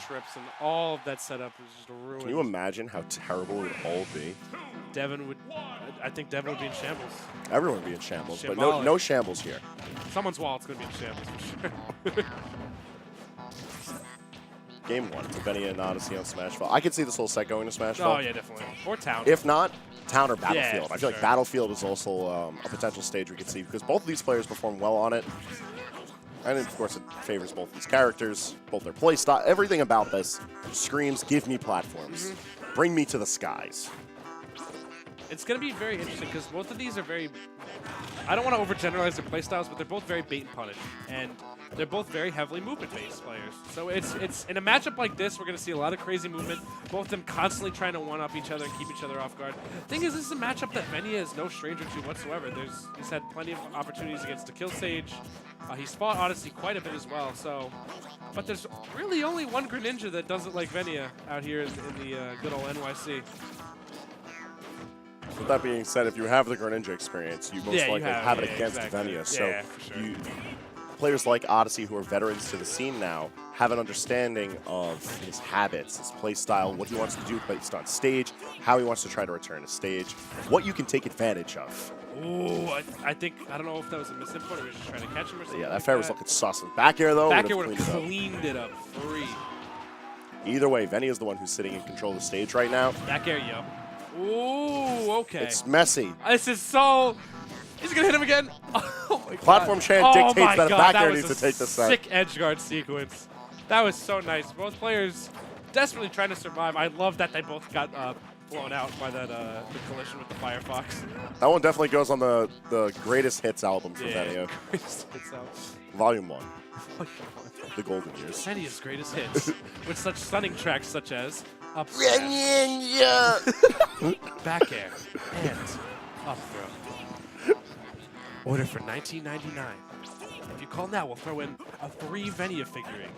trips, and all of that setup is just ruined. Can you imagine how terrible it would all be? Devin would, I think Devin would be in shambles. Everyone would be in shambles, but no shambles here. Someone's wallet's going to be in shambles for sure. Game 1, to Benny and Odyssey on Smashville. I could see this whole set going to Smashville. Oh, yeah, definitely. Or Town. If not, Town or Battlefield. Yeah, I feel like Battlefield is also a potential stage we could see because both of these players perform well on it. And of course, it favors both these characters, both their play style. Everything about this screams, give me platforms. Bring me to the skies. It's going to be very interesting because both of these are very, I don't want to overgeneralize their playstyles, but they're both very bait and punish. And they're both very heavily movement-based players. So it's in a matchup like this, we're going to see a lot of crazy movement, both of them constantly trying to one-up each other and keep each other off guard. The thing is, this is a matchup that Venia is no stranger to whatsoever. He's had plenty of opportunities against the Kill Sage. He's fought Odyssey quite a bit as well. So, but there's really only one Greninja that does it like Venia out here in the good old NYC. With that being said, if you have the Greninja experience, you most likely have it against Venia. So players like Odyssey, who are veterans to the scene now, have an understanding of his habits, his play style, what he wants to do based on stage, how he wants to try to return to stage, what you can take advantage of. Ooh, I don't know if that was a misinput or he was just trying to catch him or something. Yeah, that fair was looking sus. Back air, though, back air would have cleaned it up. Free. Either way, Venia is the one who's sitting in control of the stage right now. Back air, yo. Ooh, okay. It's messy. This is so... He's going to hit him again. Oh, my God. Platform Chant dictates that a back air needs to take this set. Sick edge guard sequence. That was so nice. Both players desperately trying to survive. I love that they both got blown out by that the collision with the Firefox. That one definitely goes on the greatest hits album for Venia. Volume 1. The Golden Years. Venia's greatest hits with such stunning tracks such as Up Back air and up throw. Order for $19.99. If you call now, we'll throw in a 3 Venia figurine.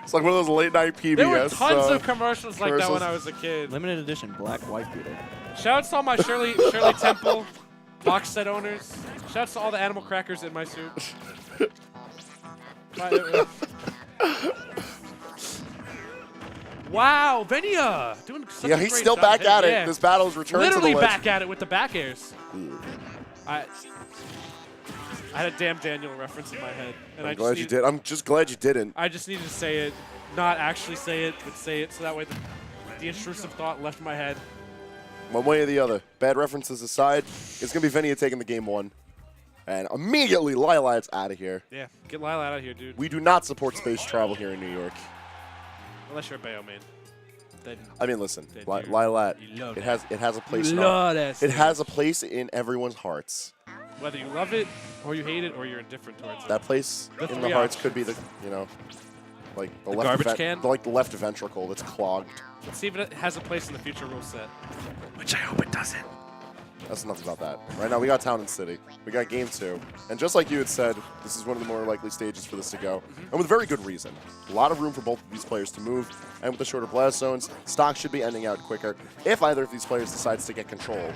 It's like one of those late-night PBS. There were tons of commercials like that when I was a kid. Limited edition black white beater. Shouts to all my Shirley Temple box set owners. Shouts to all the animal crackers in my suit. Wow, Venia doing such a great he's still job back at it. Yeah. This battle is returned to the Literally list. back at it with the back airs. I had a damn Daniel reference in my head. And I'm glad you did. I'm just glad you didn't. I just needed to say it, not actually say it, but say it so that way the intrusive thought left my head. One way or the other. Bad references aside, it's going to be Venia taking the game 1. And immediately, Lilat's out of here. Yeah, get Lilat out of here, dude. We do not support space travel here in New York. Unless you're a Bayo main. I mean, listen, Lilat, it has a place. It has a place in everyone's hearts. Whether you love it, or you hate it, or you're indifferent towards it. That place in the hearts could be the, like the left garbage can? like the left ventricle that's clogged. Let's see if it has a place in the future rule set. Which I hope it doesn't. That's enough about that. Right now, we got Town and City. We got Game 2. And just like you had said, this is one of the more likely stages for this to go. And with very good reason. A lot of room for both of these players to move. And with the shorter blast zones, stock should be ending out quicker if either of these players decides to get control.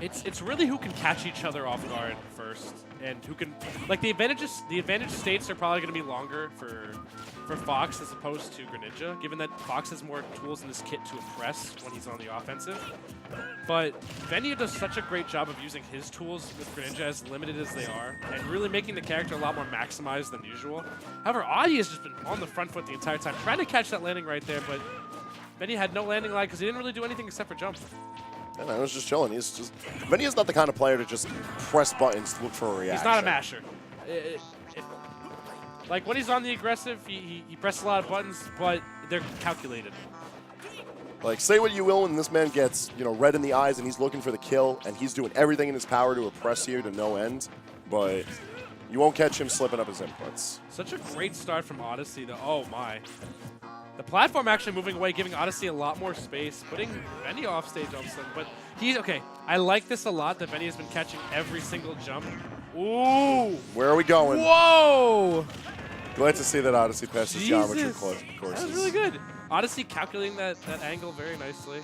It's really who can catch each other off guard first, and who can, like, the advantage states are probably going to be longer for Fox as opposed to Greninja, given that Fox has more tools in his kit to impress when he's on the offensive. But Venia does such a great job of using his tools with Greninja, as limited as they are, and really making the character a lot more maximized than usual. However, Adi has just been on the front foot the entire time, trying to catch that landing right there, but Venia had no landing line because he didn't really do anything except for jump. And I was just chilling. Venia's not the kind of player to just press buttons to look for a reaction. He's not a masher. Like, when he's on the aggressive, he presses a lot of buttons, but they're calculated. Like, say what you will when this man gets, red in the eyes and he's looking for the kill, and he's doing everything in his power to oppress you to no end, but you won't catch him slipping up his inputs. Such a great start from Odyssey, though. Oh, my. The platform actually moving away, giving Odyssey a lot more space, putting Venia off stage all of a sudden. But he's okay. I like this a lot that Venia's been catching every single jump. Ooh! Where are we going? Whoa! Glad to see that Odyssey passed his geometry courses. That was really good. Odyssey calculating that angle very nicely.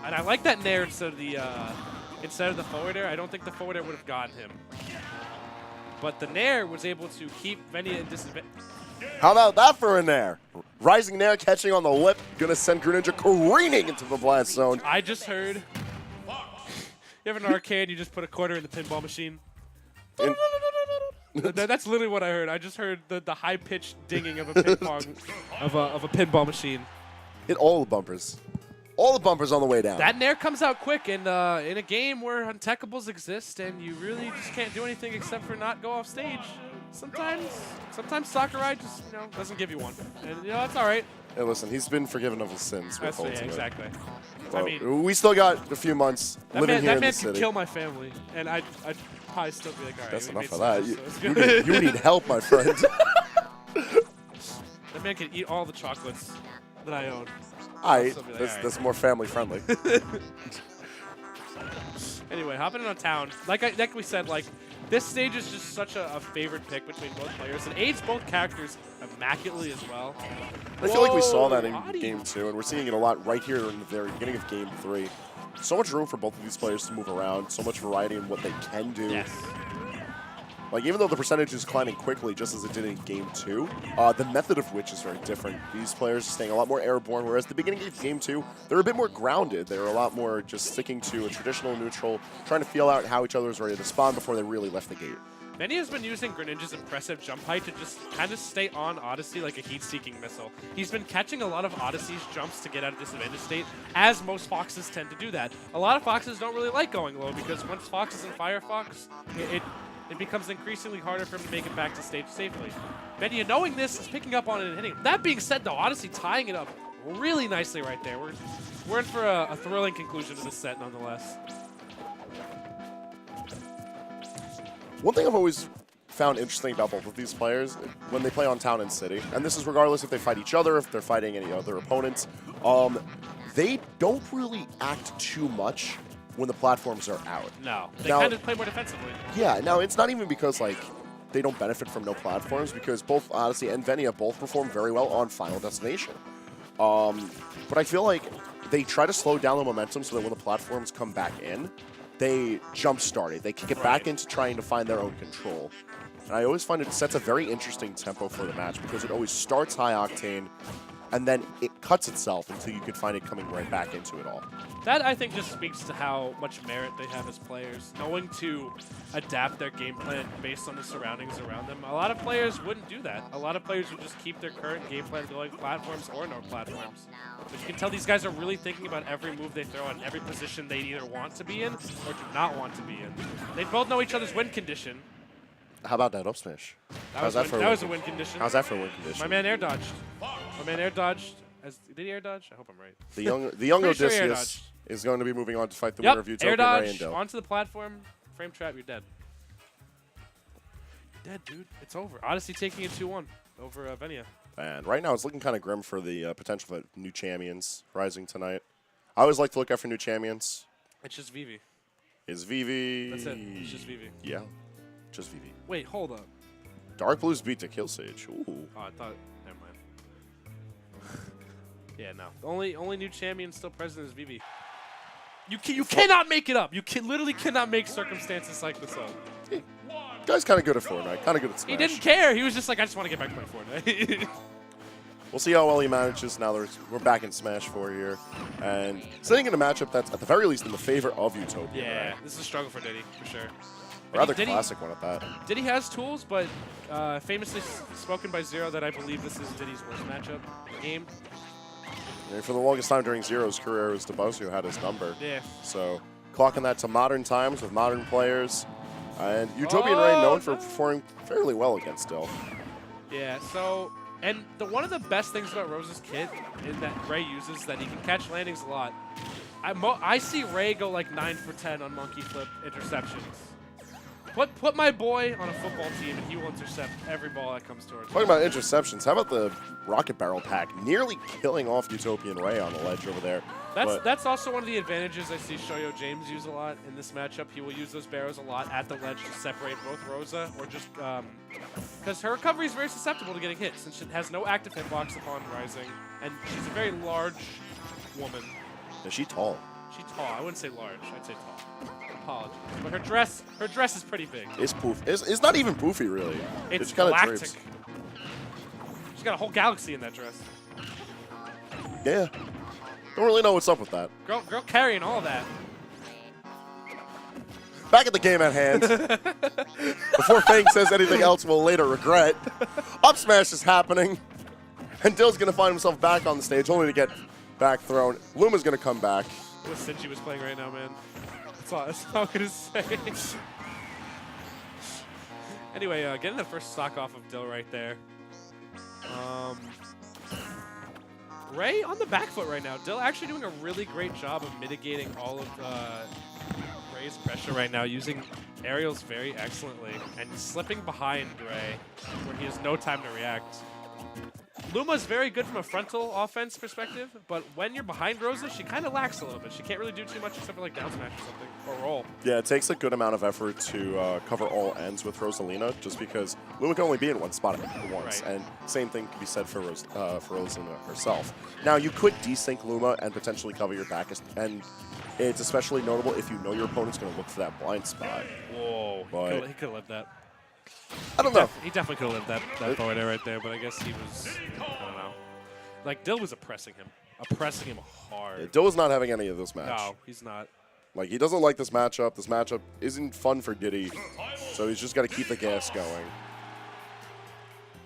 And I like that nair instead of the forward air. I don't think the forward air would have gotten him. but the Nair was able to keep Venia in disadvantage. How about that for a Nair? Rising Nair catching on the lip, gonna send Greninja careening into the blast zone. I just heard. You have an arcade, you just put a quarter in the pinball machine. That's literally what I heard. I just heard the high-pitched dinging of a ping pong of a pinball machine. Hit all the bumpers. All the bumpers on the way down. That Nair comes out quick, and in a game where unteckables exist, and you really just can't do anything except for not go off stage. Sometimes Sakurai just doesn't give you one, and that's all right. Hey, listen, he's been forgiven of his sins. That's exactly. Well, I mean, we still got a few months living here in the city. That man could kill my family, and I'd probably still be like, all right. That's enough of that. You need help, my friend. That man can eat all the chocolates that I own. That's more family friendly. Anyway, hopping into town. Like we said, this stage is just such a favorite pick between both players. It aids both characters immaculately as well. I feel like we saw that in Game 2, and we're seeing it a lot right here in the very beginning of Game 3. So much room for both of these players to move around, so much variety in what they can do. Yes. Like, even though the percentage is climbing quickly, just as it did in Game 2, the method of which is very different. These players are staying a lot more airborne, whereas at the beginning of Game 2, they're a bit more grounded. They're a lot more just sticking to a traditional neutral, trying to feel out how each other is ready to spawn before they really left the gate. Venia has been using Greninja's impressive jump height to just kind of stay on Odyssey like a heat-seeking missile. He's been catching a lot of Odyssey's jumps to get out of disadvantage state, as most Foxes tend to do that. A lot of Foxes don't really like going low, because once Fox is in Firefox, it becomes increasingly harder for him to make it back to stage safely. Venia, knowing this, is picking up on it and hitting. That being said, though, Odyssey tying it up really nicely right there. We're in for a thrilling conclusion to this set, nonetheless. One thing I've always found interesting about both of these players when they play on Town and City, and this is regardless if they fight each other, if they're fighting any other opponents, they don't really act too much when the platforms are out. No, they kind of play more defensively. Yeah, now it's not even because they don't benefit from no platforms, because both Odyssey and Venia both perform very well on Final Destination. But I feel like they try to slow down the momentum so that when the platforms come back in, they jump-start it. They kick it back into trying to find their own control. And I always find it sets a very interesting tempo for the match, because it always starts high-octane, and then it cuts itself until you can find it coming right back into it all. That, I think, just speaks to how much merit they have as players, knowing to adapt their game plan based on the surroundings around them. A lot of players wouldn't do that. A lot of players would just keep their current game plan going, platforms or no platforms. But you can tell these guys are really thinking about every move they throw and every position they either want to be in or do not want to be in. They both know each other's win condition. How about that up smash? That was a win condition. How's that for a win condition? My man air dodged. My man air dodged. Did he air dodge? I hope I'm right. The young Odysseus is going to be moving on to fight the winner of Utopia air dodge, Ray and Dill. onto the platform, frame trap, you're dead. You're dead, dude. It's over. Odyssey taking it 2-1 over Venia. And right now it's looking kind of grim for the potential for new champions rising tonight. I always like to look out for new champions. It's just Vivi. Is Vivi... That's it. It's just Vivi. Yeah, just Vivi. Wait, hold up. Dark Blues beat to Kill Sage. Ooh. Oh, I thought... Never mind. Yeah, no. The only new champion still present is Vivi. You cannot make it up. You literally cannot make circumstances like this up. Guy's kind of good at Fortnite. Kind of good at Smash. He didn't care. He was just like, I just want to get back to playing Fortnite. We'll see how well he manages now that we're back in Smash 4 here. And sitting in a matchup that's, at the very least, in the favor of Utopia. Yeah, right? this is a struggle for Diddy, for sure. Rather classic one at that. Diddy has tools, but famously spoken by Zero that I believe this is Diddy's worst matchup in the game. And for the longest time during Zero's career, it was DeBose who had his number. Yeah. So clocking that to modern times with modern players. And Utopian Ray known for performing fairly well against Dill. Yeah, so... And one of the best things about Rose's kit is that Ray uses that he can catch landings a lot. I see Ray go like 9 for 10 on monkey flip interceptions. Put my boy on a football team and he will intercept every ball that comes towards him. Talking about interceptions, how about the Rocket Barrel pack nearly killing off Utopian Ray on the ledge over there? That's also one of the advantages I see Shoyo James use a lot in this matchup. He will use those barrels a lot at the ledge to separate both Rosa or just because her recovery is very susceptible to getting hit since she has no active hitbox upon rising, and she's a very large woman. Is she tall? She's tall. I wouldn't say large. I'd say tall. apologies. But her dress is pretty big. It's poof. It's not even poofy, really. It's kind of galactic. drapes. She's got a whole galaxy in that dress. Yeah. Don't really know what's up with that. Girl carrying all that. Back at the game at hand. Before Fang says anything else we'll later regret, up smash is happening. And Dill's going to find himself back on the stage, only to get back thrown. Luma's going to come back. What Sinji was playing right now, man. That's all I'm going to say. Anyway, getting the first stock off of Dill right there. Ray on the back foot right now. Dill actually doing a really great job of mitigating all of Ray's pressure right now, using aerials very excellently and slipping behind Ray where he has no time to react. Luma's very good from a frontal offense perspective, but when you're behind Rosa, she kind of lacks a little bit. She can't really do too much except for like down smash or something, or roll. Yeah, it takes a good amount of effort to cover all ends with Rosalina, just because Luma can only be in one spot at once, Right. and same thing can be said for Rosalina herself. Now, you could desync Luma and potentially cover your back, and it's especially notable if you know your opponent's going to look for that blind spot. Whoa, But he could have lived that. I don't know. He definitely could have lived that forward air right there, but I guess he was, I don't know. Like, Dill was oppressing him hard. Yeah, Dill is not having any of this match. No, he's not. Like, he doesn't like this matchup. This matchup isn't fun for Diddy, so he's just got to keep the gas going.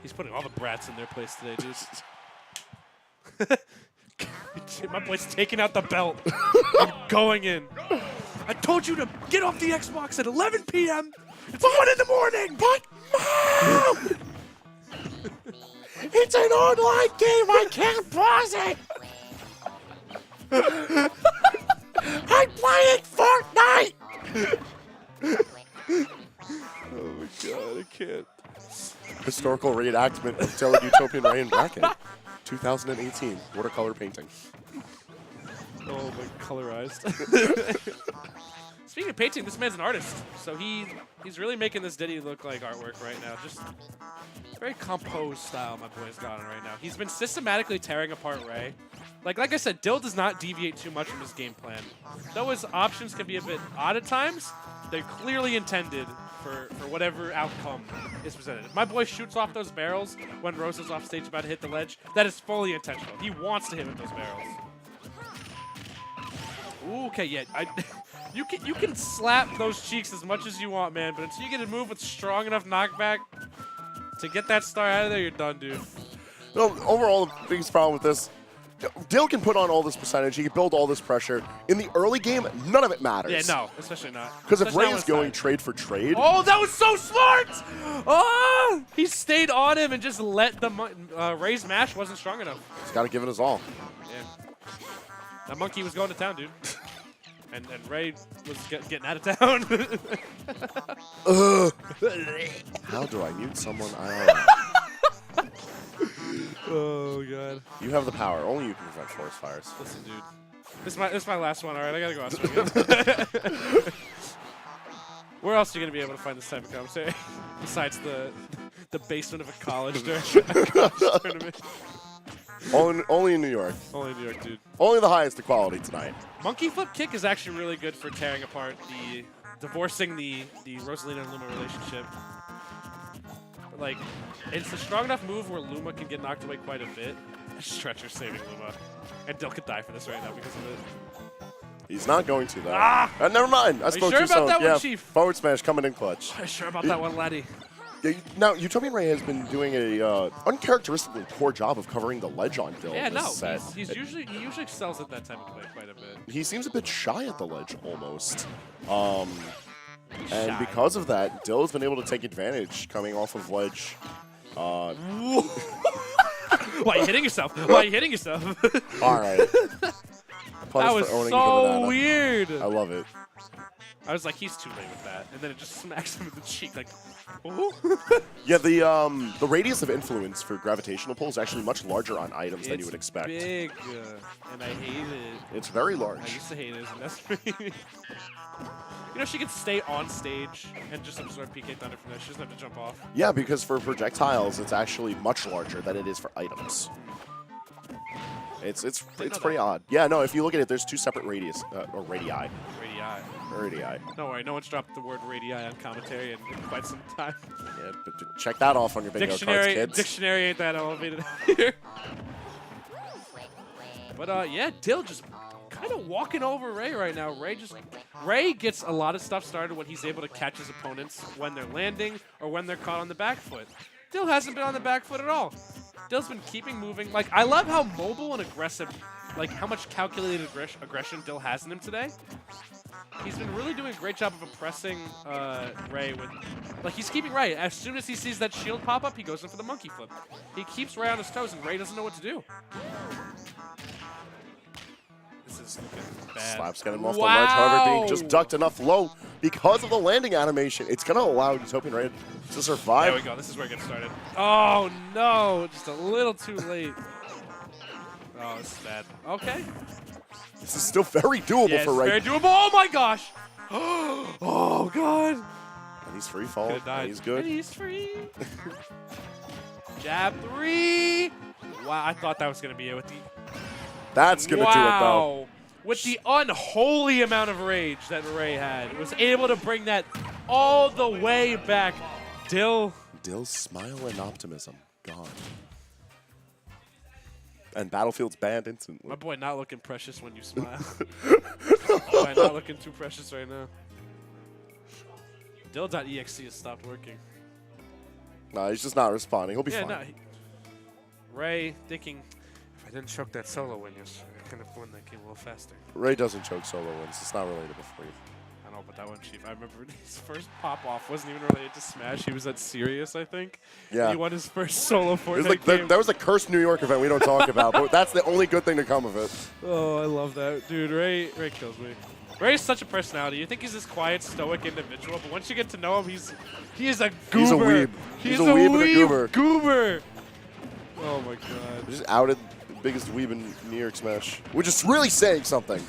He's putting all the brats in their place today, dude. My boy's taking out the belt and going in. I told you to get off the Xbox at 11 p.m. It's 1 in the morning. But Mom! It's an online game. I can't pause it. I'm playing Fortnite. Oh my god, I can't. Historical reenactment of Teleutopian Ray and Bracket, 2018, watercolor painting. Oh, my colorized. Speaking of painting, this man's an artist, so he's really making this ditty look like artwork right now. Just very composed style my boy's got on right now. He's been systematically tearing apart Ray. Like I said, Dill does not deviate too much from his game plan. Though his options can be a bit odd at times, they're clearly intended for whatever outcome is presented. If my boy shoots off those barrels when Rosa's off stage about to hit the ledge, that is fully intentional. He wants to hit with those barrels. Ooh, okay, yeah. You can slap those cheeks as much as you want, man, but until you get a move with strong enough knockback to get that star out of there, you're done, dude. No, overall, the biggest problem with this, Dill can put on all this percentage, he can build all this pressure. In the early game, none of it matters. Yeah, no, especially not. Because if Ray is going trade for trade... Oh, that was so smart! Oh! He stayed on him and just let the Ray's mash wasn't strong enough. He's got to give it his all. Yeah. That monkey was going to town, dude. And Ray was getting out of town. How do I mute someone? I don't know. Oh, God. You have the power. Only you can prevent forest fires. Listen, dude. This is my last one. All right, I got to go out. Where else are you going to be able to find this type of commentary? Besides the basement of a college during a college tournament. Only in New York. Only in New York, dude. Only the highest quality tonight. Monkey flip kick is actually really good for tearing apart divorcing the Rosalina and Luma relationship. Like, it's a strong enough move where Luma can get knocked away quite a bit. Stretcher saving Luma. And Dill could die for this right now because of it. He's not going to, though. Ah! Never mind. I spoke sure too about soon. that one, Yeah, Chief? forward smash coming in clutch. I'm sure about that one, laddie. Now, Utopian Ray has been doing a uncharacteristically poor job of covering the ledge on Dill Yeah, in this no. set. He usually excels at that type of play quite a bit. He seems a bit shy at the ledge, almost. He's And shy. because of that, Dill has been able to take advantage coming off of ledge. Why are you hitting yourself? Why are you hitting yourself? All right. That was so weird. I love it. I was like, he's too late with that, and then it just smacks him in the cheek, like, ooh. Yeah, the radius of influence for gravitational pull is actually much larger on items than you would expect. It's big, and I hate it. It's very I large. used to hate it, and that's me. You know, she can stay on stage and just absorb PK Thunder from there. She doesn't have to jump off. Yeah, because for projectiles, it's actually much larger than it is for items. It's pretty odd. Yeah, no, if you look at it, there's two separate radius, or radii. Radii. Radii. Don't worry, no one's dropped the word radii on commentary in quite some time. Yeah, but check that off on your bingo cards, kids. Dictionary ain't that elevated here. But yeah, Dill just kind of walking over Ray right now. Ray gets a lot of stuff started when he's able to catch his opponents when they're landing or when they're caught on the back foot. Dill hasn't been on the back foot at all. Dill's been keeping moving. Like, I love how mobile and aggressive, like how much calculated aggression Dill has in him today. He's been really doing a great job of impressing Ray with, like, he's keeping Ray. As soon as he sees that shield pop up, he goes in for the monkey flip. He keeps Ray on his toes, and Ray doesn't know what to do. This is looking bad. Slaps getting him off the ledge, however, being just ducked enough low because of the landing animation. It's going to allow Utopian Ray to survive. There we go. This is where it gets started. Oh, no. Just a little too late. Oh, this is bad. Okay. This is still very doable for Ray. Very doable. Oh, my gosh. Oh, God. And he's free fall. And he's good. And he's free. Jab 3. Wow, I thought that was going to be it with the... That's going to do it, though. With the unholy amount of rage that Ray had. It was able to bring that all the way back. Dill's smile and optimism gone. And Battlefield's banned instantly. My boy not looking precious when you smile. Boy, not looking too precious right now. Dill.exe has stopped working. No, he's just not responding. He'll be fine. No, Ray thinking, if I didn't choke that solo win yesterday, I could have won that game a little faster. Ray doesn't choke solo wins. It's not relatable for you. I know, but that one, Chief. I remember his first pop-off wasn't even related to Smash. He was at Sirius, I think. Yeah. He won his first solo Fortnite game. That was a cursed New York event we don't talk about, but that's the only good thing to come of it. Oh, I love that. Dude, Ray kills me. Ray's such a personality. You think he's this quiet, stoic individual, but once you get to know him, he is a goober. He's a weeb. He's a weeb and a goober. Oh, my God. Just outed the biggest weeb in New York Smash, which is really saying something.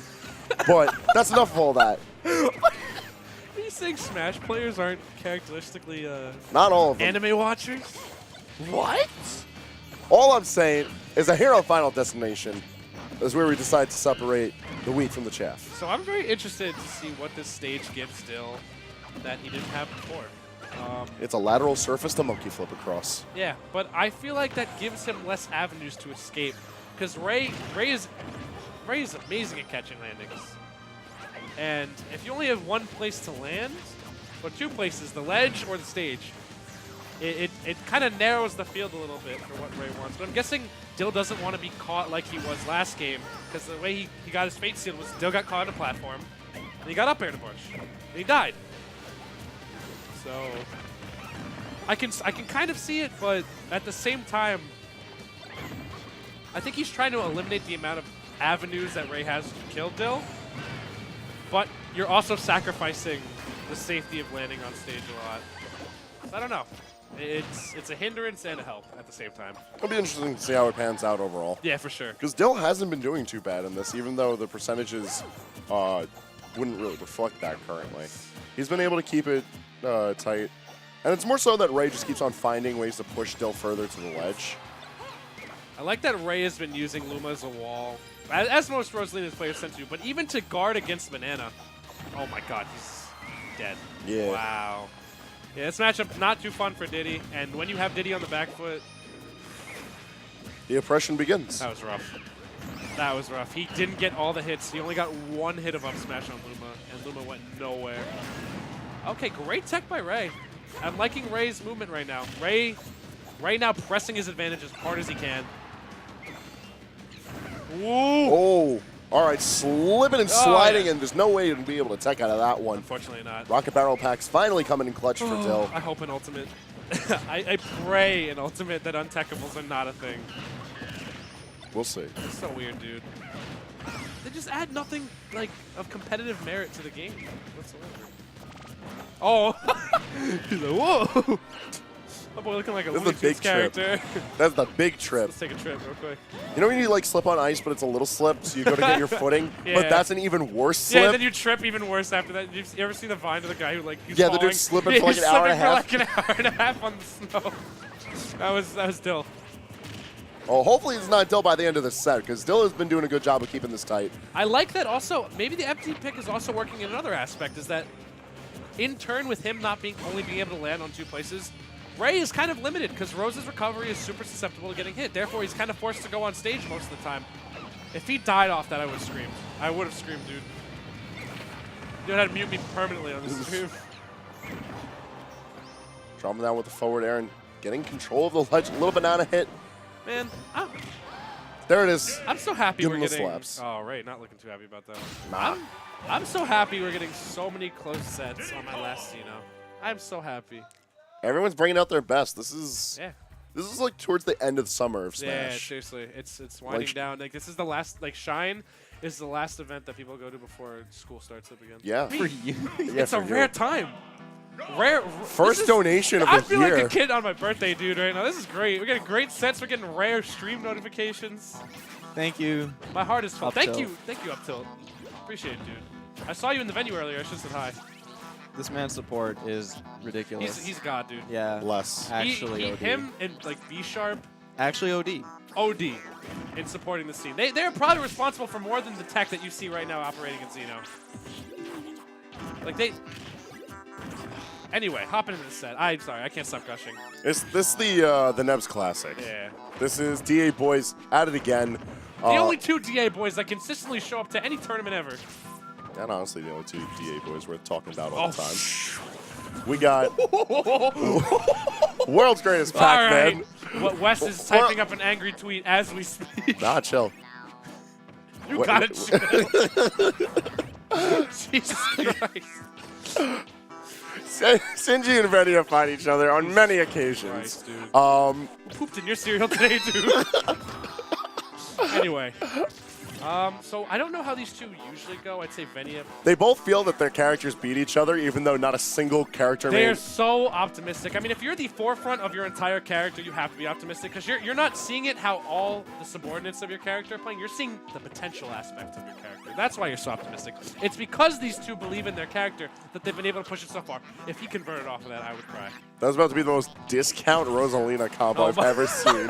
But that's enough of all that. Are you saying Smash players aren't characteristically not all of them. Anime watchers? What? All I'm saying is a hero Final Destination is where we decide to separate the wheat from the chaff. So I'm very interested to see what this stage gives Dill that he didn't have before. It's a lateral surface to monkey flip across. Yeah, but I feel like that gives him less avenues to escape because Ray is amazing at catching landings. And if you only have one place to land, or two places, the ledge or the stage, it kind of narrows the field a little bit for what Ray wants. But I'm guessing Dill doesn't want to be caught like he was last game, because the way he got his fate sealed was Dill got caught on a platform, and he got up air to push, and he died. So I can kind of see it, but at the same time, I think he's trying to eliminate the amount of avenues that Ray has to kill Dill, but you're also sacrificing the safety of landing on stage a lot. So I don't know. It's a hindrance and a help at the same time. It'll be interesting to see how it pans out overall. Yeah, for sure. Because Dill hasn't been doing too bad in this, even though the percentages wouldn't really reflect that currently. He's been able to keep it tight. And it's more so that Ray just keeps on finding ways to push Dill further to the ledge. I like that Ray has been using Luma as a wall, as most Rosalina's players tend to, but even to guard against Banana. Oh my god, he's dead. Yeah. Wow. Yeah, this matchup not too fun for Diddy, and when you have Diddy on the back foot... the oppression begins. That was rough. That was rough. He didn't get all the hits. He only got one hit of up smash on Luma, and Luma went nowhere. Okay, great tech by Ray. I'm liking Ray's movement right now. Ray now pressing his advantage as hard as he can. Whoa. Oh, all right, slipping and sliding, and there's no way to be able to tech out of that one. Unfortunately not. Rocket Barrel Packs finally coming in clutch for Dill. I hope an ultimate. I pray an ultimate that untechable are not a thing. We'll see. It's so weird, dude. They just add nothing like of competitive merit to the game whatsoever. Oh, he's like, whoa! My boy looking like a Looney Tunes character. That's the big trip. Let's take a trip real quick. You know when you like slip on ice, but it's a little slip, so you go to get your footing, Yeah. but that's an even worse slip. Yeah, then you trip even worse after that. You ever see the Vine of the guy who like he's yeah, falling? the dude's slipping for like he's an hour and a slipping half. for like an hour and a half on the snow. That was Dill. Oh, hopefully it's not Dill by the end of the set, because Dill has been doing a good job of keeping this tight. I like that also. Maybe the empty pick is also working in another aspect, is that in turn with him not only being able to land on 2 places, Ray is kind of limited because Rose's recovery is super susceptible to getting hit. Therefore, he's kind of forced to go on stage most of the time. If he died off that, I would have screamed. I would have screamed, dude. You had to mute me permanently on this stream. Dropping down with the forward air and getting control of the ledge. A little banana hit. Man, there it is. I'm so happy Give we're him the getting. slaps. Oh, right, not looking too happy about that. Nah. I'm so happy we're getting so many close sets on my last Xeno. I'm so happy. Everyone's bringing out their best. This is Yeah. This is like towards the end of the summer of Smash. Yeah, seriously, it's winding down. Like this is the last. Like Shine is the last event that people go to before school starts up again. Yeah. For you. Yeah, It's a for rare you. time. Rare. First donation of I the feel year. like a kid on my birthday, dude. Right now, this is great. We're getting great sets. We're getting rare stream notifications. Thank you. My heart is full. Up Thank tilt. you, Up Tilt. Appreciate it, dude. I saw you in the venue earlier. I should have said hi. This man's support is ridiculous. He's God, dude. yeah. Bless. Actually, OD. Him and like B Sharp, Actually, OD. OD, in supporting the scene. They're probably responsible for more than the tech that you see right now operating in Xeno. Like they. Anyway, hopping into the set. I'm sorry, I can't stop gushing. This the Nebs Classic. Yeah. This is DA Boys at it again. The only 2 DA boys that consistently show up to any tournament ever. And honestly, the only 2 DA boys worth talking about all Oh, the time. We got world's greatest All Pac-Man. right. What Wes is typing up an angry tweet as we speak. Nah, chill. You got it. Jesus Christ. Shinji and Venia fight each other on many occasions. Christ, dude. Um, Pooped in your cereal today, dude. Anyway. So I don't know how these 2 usually go. I'd say Venia. they both feel that their characters beat each other, even though not a single character They're made. so optimistic. I mean, if you're the forefront of your entire character, you have to be optimistic because you're not seeing it how all the subordinates of your character are playing. You're seeing the potential aspect of your character. That's why you're so optimistic. It's because these 2 believe in their character that they've been able to push it so far. If he converted off of that, I would cry. That was about to be the most discount Rosalina combo Oh I've my- ever seen.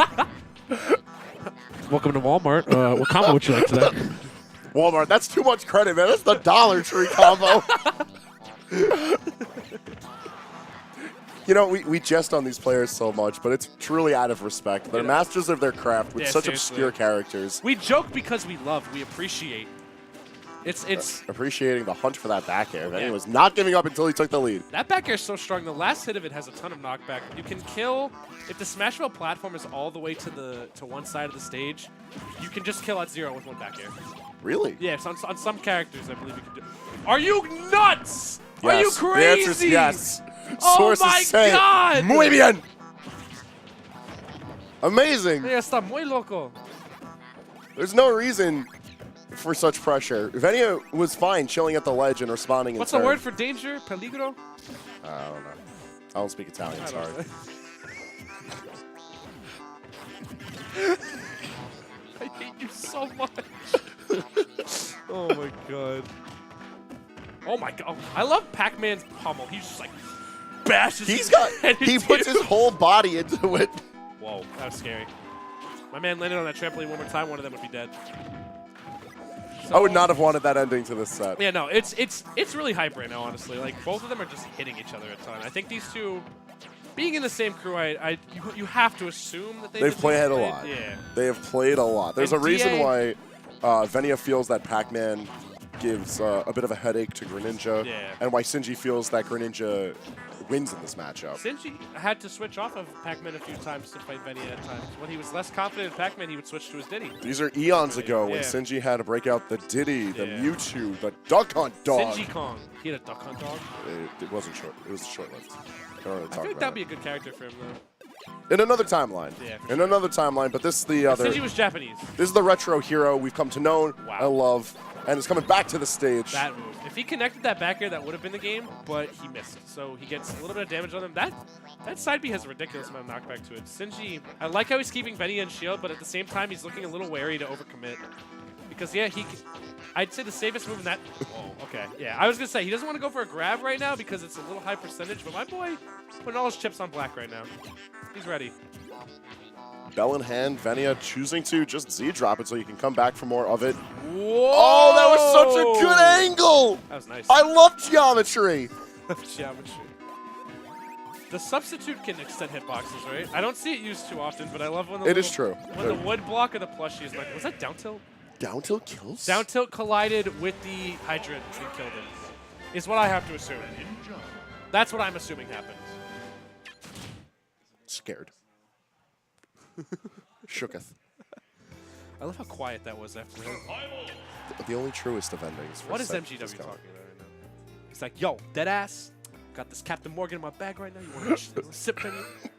Welcome to Walmart. What combo would you like today? Walmart, that's too much credit, man. That's the Dollar Tree combo. You know, we jest on these players so much, but it's truly out of respect. They're masters of their craft with Yeah, such seriously. obscure characters. We joke because we love, we appreciate. It's Appreciating the hunt for that back air. Venia was not giving up until he took the lead. that back air is so strong. The last hit of it has a ton of knockback. You can kill if the Smashville platform is all the way to one side of the stage. You can just kill at 0 with 1 back air. Really? Yes, on some characters, I believe you can do. Are you nuts? Are you Yes. crazy? The answer is yes. Oh Sources my say, God! Muy bien. Amazing. Yeah, está muy loco. There's no reason for such pressure. Venia was fine chilling at the ledge and responding in What's the turn. word for danger? Peligro? I don't know. I don't speak Italian, I sorry. don't know. I hate you so much. Oh my god. Oh my god. I love Pac-Man's pummel. He's just like bashes his head He into puts you. his whole body into it. Whoa, that was scary. My man landed on that trampoline one more time, one of them would be dead. I would not have wanted that ending to this set. Yeah, no, it's really hype right now, honestly. Like, both of them are just hitting each other a ton. I think these 2, being in the same crew, you have to assume that They've played a lot. Yeah. They have played a lot. There's And a reason DA why Venia feels that Pac-Man gives a bit of a headache to Greninja, Yeah. and why Shinji feels that Greninja wins in this matchup. Shinji had to switch off of Pac-Man a few times to fight Venia at times. When he was less confident in Pac-Man, he would switch to his Diddy. These are eons ago when Yeah. Shinji had to break out the Diddy, the Yeah. Mewtwo, the Duck Hunt dog. Shinji Kong. He had a duck hunt dog. It wasn't short. It was short-lived. Don't really I talk feel like about that'd be it. a good character for him, though. In another timeline. Yeah, for In sure. another timeline, but this is the other. Shinji was Japanese. This is the retro hero we've come to know Wow. and love, and is coming back to the stage. That move. If he connected that back air, that would have been the game, but he missed. So he gets a little bit of damage on him. That side B has a ridiculous amount of knockback to it. Shinji, I like how he's keeping Venia in shield, but at the same time, he's looking a little wary to overcommit. Because, yeah, I'd say the safest move in that... Oh, okay. Yeah, I was going to say, he doesn't want to go for a grab right now because it's a little high percentage, but my boy putting all his chips on black right now. He's ready. Bell in hand, Venia choosing to just Z-drop it so you can come back for more of it. Whoa! Oh, that was such a good angle! That was nice. I love geometry! Geometry. The substitute can extend hitboxes, right? I don't see it used too often, but I love when the It is true. When the wood block of the plushie is like, was that down tilt? Down tilt kills? Down tilt collided with the hydrant and killed it. Is what I have to assume. That's what I'm assuming happened. Scared. Shooketh. I love how quiet that was after that. The only truest of endings. What is MGW talking about right now? He's like, yo, deadass, got this Captain Morgan in my bag right now. You want to sip from it?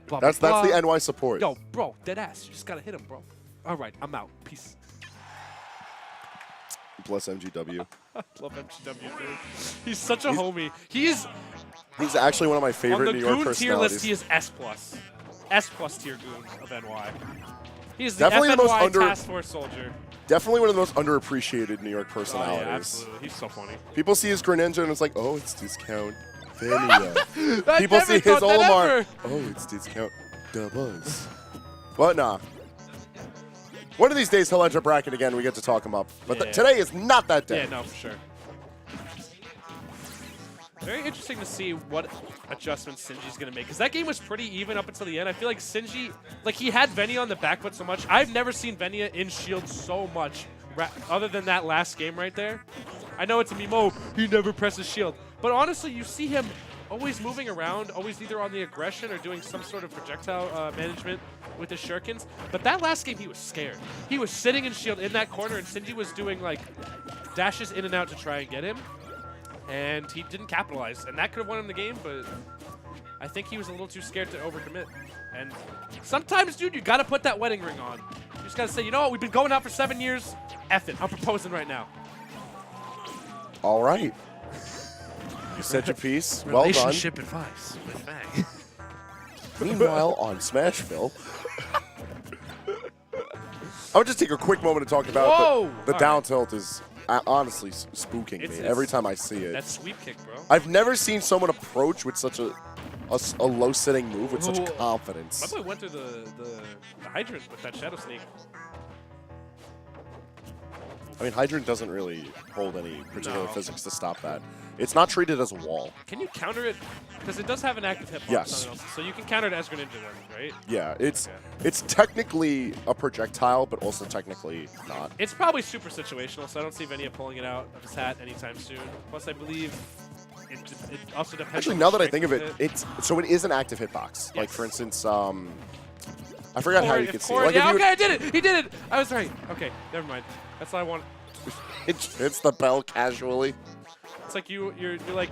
Blah, That's blah, the blah. NY support. Yo, bro, deadass, you just got to hit him, bro. All right, I'm out. Peace. Bless MGW. I love MGW, dude. He's such a homie. He's actually one of my favorite New York on the goon tier list, personalities. he is S+. S+ tier goon of NY. He is Definitely the the most FNY under- task force soldier. Definitely one of the most underappreciated New York Oh, personalities. yeah, absolutely. He's so funny. People see his Greninja and it's like, oh, it's discount Venia. I People never see his thought that Olimar. ever. Oh, it's discount Buzz. But nah. One of these days he'll enter bracket again. We get to talk him up. But Yeah. today is not that day. Yeah, no, for sure. Very interesting to see what adjustments Sinji's going to make. Because that game was pretty even up until the end. I feel like Sinji, like he had Venia on the back foot so much. I've never seen Venia in shield so much other than that last game right there. I know it's a meme, oh, he never presses shield. But honestly, you see him always moving around, always either on the aggression or doing some sort of projectile management with his shurikens. But that last game, he was scared. He was sitting in shield in that corner, and Sinji was doing like dashes in and out to try and get him. And he didn't capitalize, and that could have won him the game, but I think he was a little too scared to overcommit. And sometimes, dude, you got to put that wedding ring on. You just got to say, you know what, we've been going out for 7 years. F it, I'm proposing right now. All right. You said your piece. Well done. Relationship advice with Mag. Meanwhile, on Smashville, I'll just take a quick moment to talk about the down tilt is honestly spooking me every time I see it. That sweep kick, bro. I've never seen someone approach with such a low-sitting move with such confidence. My boy went through the hydrant with that Shadow Sneak. I mean, Hydrant doesn't really hold any particular physics to stop that. It's not treated as a wall. Can you counter it? Because it does have an active hitbox. Yes. So you can counter it as Greninja then, right? Yeah, it's technically a projectile, but also technically not. It's probably super situational, so I don't see Venia pulling it out of his hat anytime soon. Plus, I believe it also depends. Actually, on now the that I think of strength it, it is an active hitbox. Yes. Like for instance, I forgot how you could see it. Like yeah, okay, I did it. He did it. I was right. Okay, never mind. That's all I want. It hits the bell casually. It's like you're like,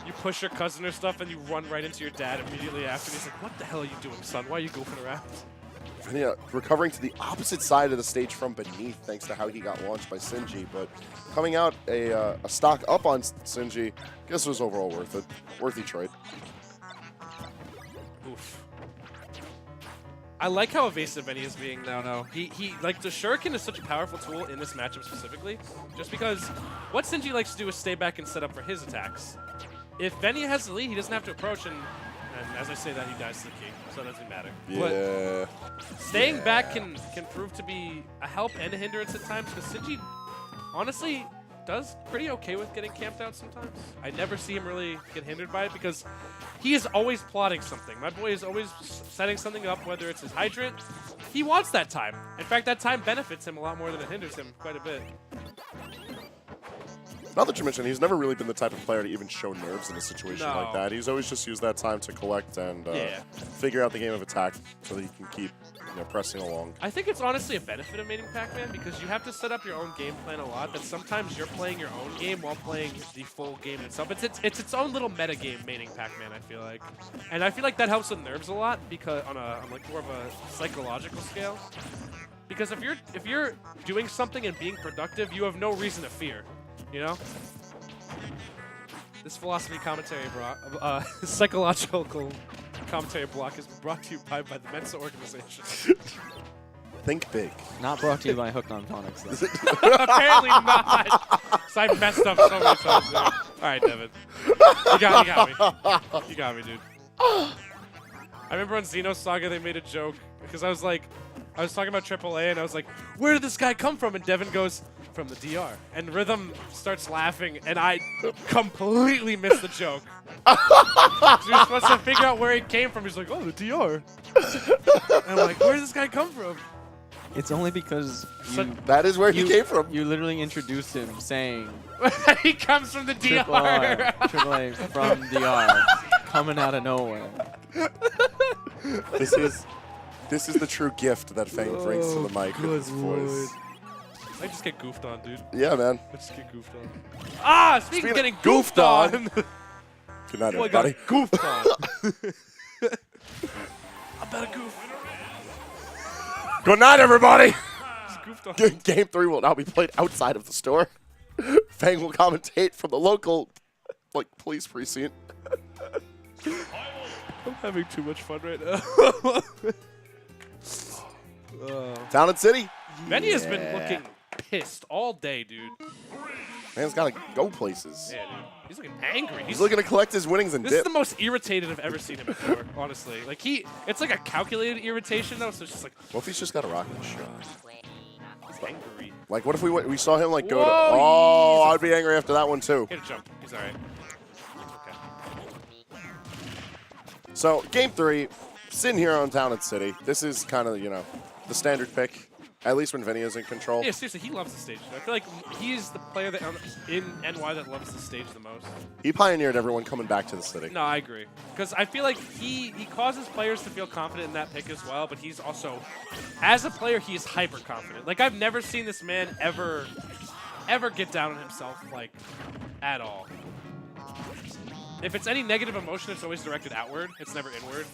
you push your cousin or stuff and you run right into your dad immediately after. And he's like, what the hell are you doing, son? Why are you goofing around? And, yeah, recovering to the opposite side of the stage from beneath thanks to how he got launched by Sinji. But coming out a stock up on Sinji, I guess it was overall worth it. Worthy trade. Oof. I like how evasive Venia is being now. No, he like the Shuriken is such a powerful tool in this matchup specifically, just because what Sinji likes to do is stay back and set up for his attacks. If Venia has the lead, he doesn't have to approach, and as I say that, he dies to the key, so it doesn't matter. Yeah. But staying back can prove to be a help and a hindrance at times, because Sinji honestly does pretty okay with getting camped out sometimes. I never see him really get hindered by it because he is always plotting something. My boy is always setting something up, whether it's his hydrant. He wants that time. In fact, that time benefits him a lot more than it hinders him quite a bit. Now that you mention, he's never really been the type of player to even show nerves in a situation like that. He's always just used that time to collect and figure out the game of attack so that he can keep pressing along. I think it's honestly a benefit of maining Pac-Man because you have to set up your own game plan a lot. That sometimes you're playing your own game while playing the full game itself. It's its own little meta game, maining Pac-Man. I feel like, and I feel like that helps with nerves a lot because on like more of a psychological scale. Because if you're doing something and being productive, you have no reason to fear. You know? This philosophy commentary psychological commentary block is brought to you by the Mensa organization. Think big. Not brought to you by Hooked on Phonics, though. Apparently not. So I messed up so many times there. All right, Devin. You got me. You got me, dude. I remember on Xenosaga they made a joke because I was talking about AAA and I was like, where did this guy come from? And Devin goes, from the DR. And Rhythm starts laughing and I completely missed the joke. He was supposed to figure out where he came from. He's like, oh, the DR. And I'm like, where does this guy come from? It's only because that is where he came from. You literally introduced him saying he comes from the DR. AAA from DR, coming out of nowhere. This is the true gift that Fang brings to the mic with his voice. I just get goofed on, dude. Yeah, man. I just get goofed on. Ah, speaking of getting goofed on. Good night, Boy, everybody. got goofed on. I better goof. Good night, everybody. Just goofed on. Game 3 will now be played outside of the store. Fang will commentate from the local, police precinct. I'm having too much fun right now. Town and City. Venia's been looking pissed all day, dude. Man's got to go places. Yeah, dude. He's looking angry. He's looking to collect his winnings and This dip. is the most irritated I've ever seen him before, honestly. Like, it's like a calculated irritation, though, so it's just like... What if he's just got a rocket shot? He's angry. Like, what if we saw him, go Whoa, to... Oh, I'd be angry after that one, too. Get a jump. He's all right. Okay. So, Game 3, sitting here on Town and City. This is kind of, the standard pick. At least when Venia's in control. Yeah, seriously, he loves the stage. I feel like he's the player that in NY that loves the stage the most. He pioneered everyone coming back to the city. No, I agree. Because I feel like he causes players to feel confident in that pick as well, but he's also, as a player, he is hyper confident. Like, I've never seen this man ever get down on himself, at all. If it's any negative emotion, it's always directed outward. It's never inward.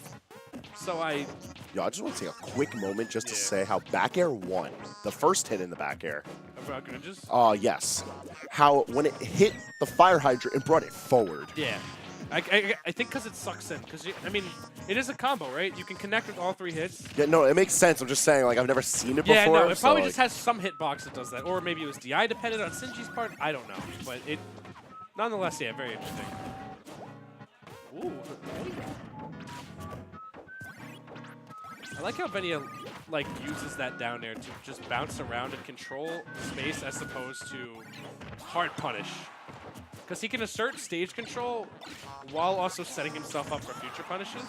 So I just want to take a quick moment just to say how back air won. The first hit in the back air. About Greninjas? Yes. How when it hit the fire hydrant, it brought it forward. Yeah. I think because it sucks in. Because, it is a combo, right? You can connect with all 3 hits. Yeah, no, it makes sense. I'm just saying, I've never seen it before. Yeah, no, it probably just has some hitbox that does that. Or maybe it was DI dependent on Shinji's part. I don't know. But it, nonetheless, yeah, very interesting. Ooh. I like how Venia uses that down air to just bounce around and control space as opposed to hard punish. Because he can assert stage control while also setting himself up for future punishes.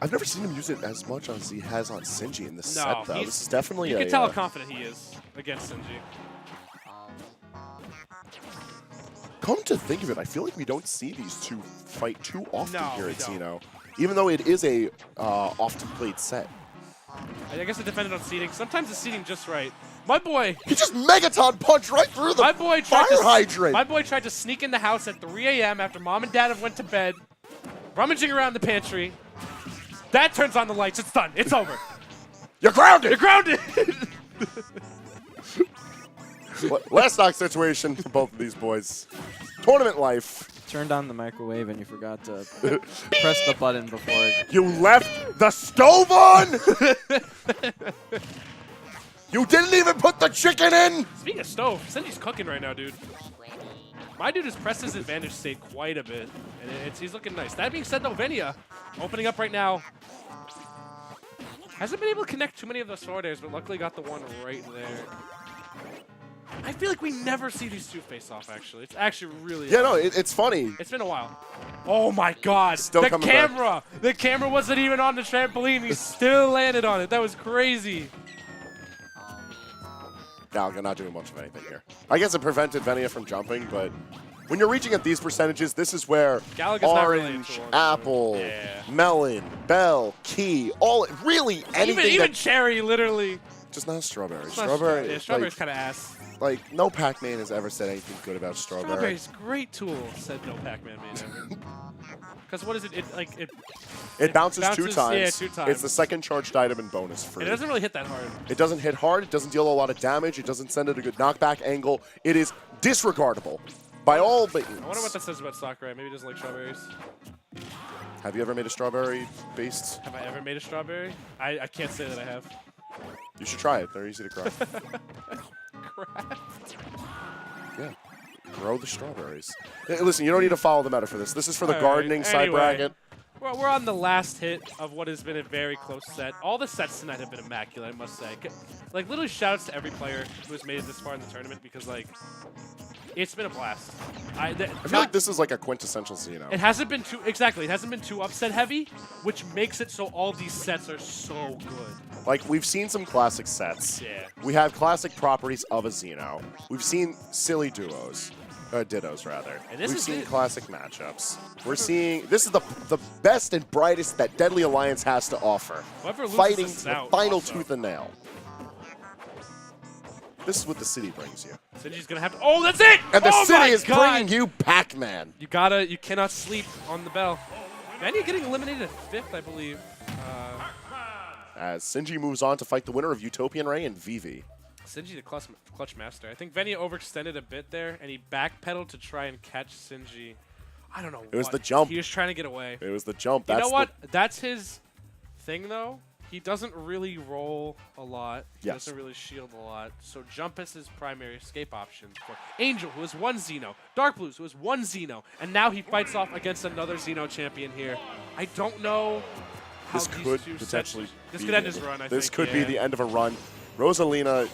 I've never seen him use it as much as he has on Shinji in this set, though. This is definitely you can tell how confident he is against Shinji. Come to think of it, I feel like we don't see these two fight too often here at Xeno. Even though it is a often played set. I guess it depended on seating. Sometimes the seating just right. My boy... He just Megaton punched right through the fire hydrant. My boy tried to sneak in the house at 3 a.m. after mom and dad have went to bed, rummaging around the pantry. Dad turns on the lights. It's done. It's over. You're grounded. You're grounded. Last stock situation for both of these boys. Tournament life. Turned on the microwave and you forgot to press the button before. You left the stove on? You didn't even put the chicken in? Speaking of stove, Shinji's cooking right now, dude. My dude has pressed his advantage state quite a bit, and he's looking nice. That being said, though, Venia opening up right now. Hasn't been able to connect too many of those forward airs, but luckily got the one right there. I feel like we never see these two face off, actually. It's actually really no, it's funny. It's been a while. Oh my god. Still the coming camera! Back. The camera wasn't even on the trampoline. He still landed on it. That was crazy. No, I'm not doing much of anything here. I guess it prevented Venia from jumping, but when you're reaching at these percentages, this is where Gallagher's orange, apple, melon, bell, key, really anything. Even cherry, literally. Just not strawberry. Strawberry. Yeah, strawberry's kind of ass. No Pac-Man has ever said anything good about strawberry. Strawberry's a great tool, said no Pac-Man man ever. Because what is it? It bounces 2 times. Yeah, 2 times. It's the second charged item and bonus free. It doesn't really hit that hard. It doesn't hit hard. It doesn't deal a lot of damage. It doesn't send it a good knockback angle. It is disregardable by all means. I wonder what that says about Sakurai. Maybe he doesn't like strawberries. Have you ever made a strawberry-based? Have I ever made a strawberry? I can't say that I have. You should try it. They're easy to craft. Yeah. Grow the strawberries. Hey, listen, you don't need to follow the meta for this. This is for the gardening side bracket. We're on the last hit of what has been a very close set. All the sets tonight have been immaculate, I must say. Like, literally shout-outs to every player who has made it this far in the tournament because, like, it's been a blast. I feel like this is like a quintessential Xeno. It hasn't been too, exactly, it hasn't been too upset heavy, which makes it so all these sets are so good. Like, we've seen some classic sets. Yeah. We have classic properties of a Xeno. We've seen silly duos. Dittos, rather. And this We've is seen it. classic matchups. We're seeing, this is the best and brightest that Deadly Alliance has to offer. Whoever loses Fighting this the out final also. tooth and nail. This is what the city brings you. Sinji's gonna have to, oh, that's it! And the oh city my is God. bringing you Pac-Man. You cannot sleep on the bell. Venya getting eliminated at 5th, I believe. As Sinji moves on to fight the winner of Utopian Ray and Vivi. Sinji the clutch master. I think Venya overextended a bit there, and he backpedaled to try and catch Sinji. I don't know. It was the jump. He was trying to get away. It was the jump. You That's know what? That's his thing, though. He doesn't really roll a lot. He Yes. doesn't really shield a lot. So jump is his primary escape option. For Angel, who is 1 Xeno. Dark Blues, who is 1 Xeno. And now he fights off against another Xeno champion here. I don't know how This these could two potentially sets, This be could end the his run, I think. This could be yeah. the end of a run. Rosalina,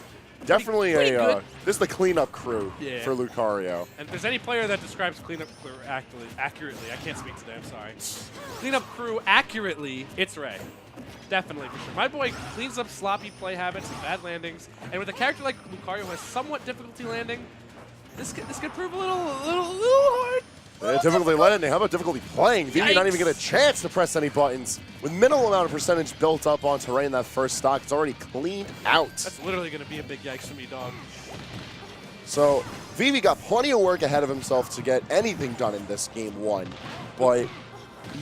definitely Pretty a. good. This is the cleanup crew Yeah. for Lucario. And if there's any player that describes cleanup crew accurately, I can't speak today, I'm sorry. Cleanup crew accurately, it's Ray. Definitely, for sure. My boy cleans up sloppy play habits and bad landings, and with a character like Lucario who has somewhat difficulty landing, this could prove a little hard. Difficulty landing. How about difficulty playing? Vivi not even Yikes. get a chance to press any buttons. With minimal amount of percentage built up on terrain, that first stock, it's already cleaned out. That's literally going to be a big yikes for me, dog. So Vivi got plenty of work ahead of himself to get anything done in this game 1, but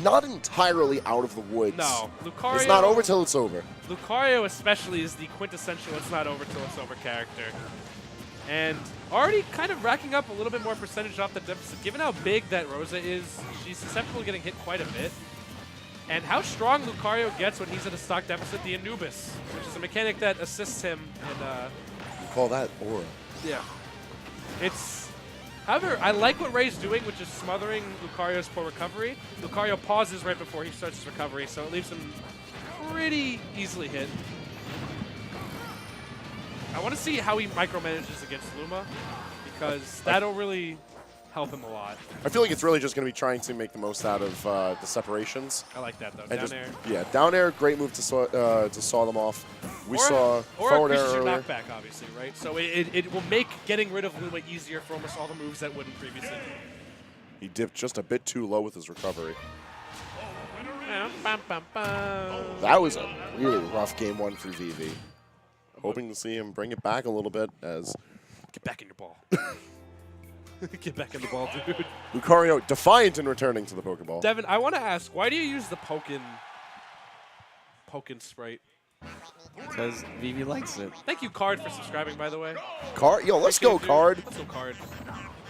not entirely out of the woods. No, Lucario. It's not over till it's over. Lucario especially is the quintessential it's not over till it's over character. And already kind of racking up a little bit more percentage off the deficit. Given how big that Rosa is, she's susceptible to getting hit quite a bit. And how strong Lucario gets when he's at a stock deficit, the Anubis, which is a mechanic that assists him in You call that aura. yeah. It's, however, I like what Ray's doing, which is smothering Lucario's poor recovery. Lucario pauses right before he starts his recovery, so it leaves him pretty easily hit. I want to see how he micromanages against Luma, because that'll really help him a lot. I feel like it's really just going to be trying to make the most out of the separations. I like that, though. And Down air. Yeah, down air, great move to saw them off. We saw or forward air increases your earlier. knockback, obviously, right? So it will make getting rid of Luma easier for almost all the moves that wouldn't previously. He dipped just a bit too low with his recovery. That was a really rough game 1 for Vivi. Hoping to see him bring it back a little bit as Get back in your ball. Get back in the ball, dude. Lucario defiant in returning to the Pokeball. Devin, I want to ask, why do you use the Pokin Sprite? Because Vivi likes it. Thank you, Card, for subscribing, by the way. Card, yo, let's go, Dude, Card. Let's go, Card.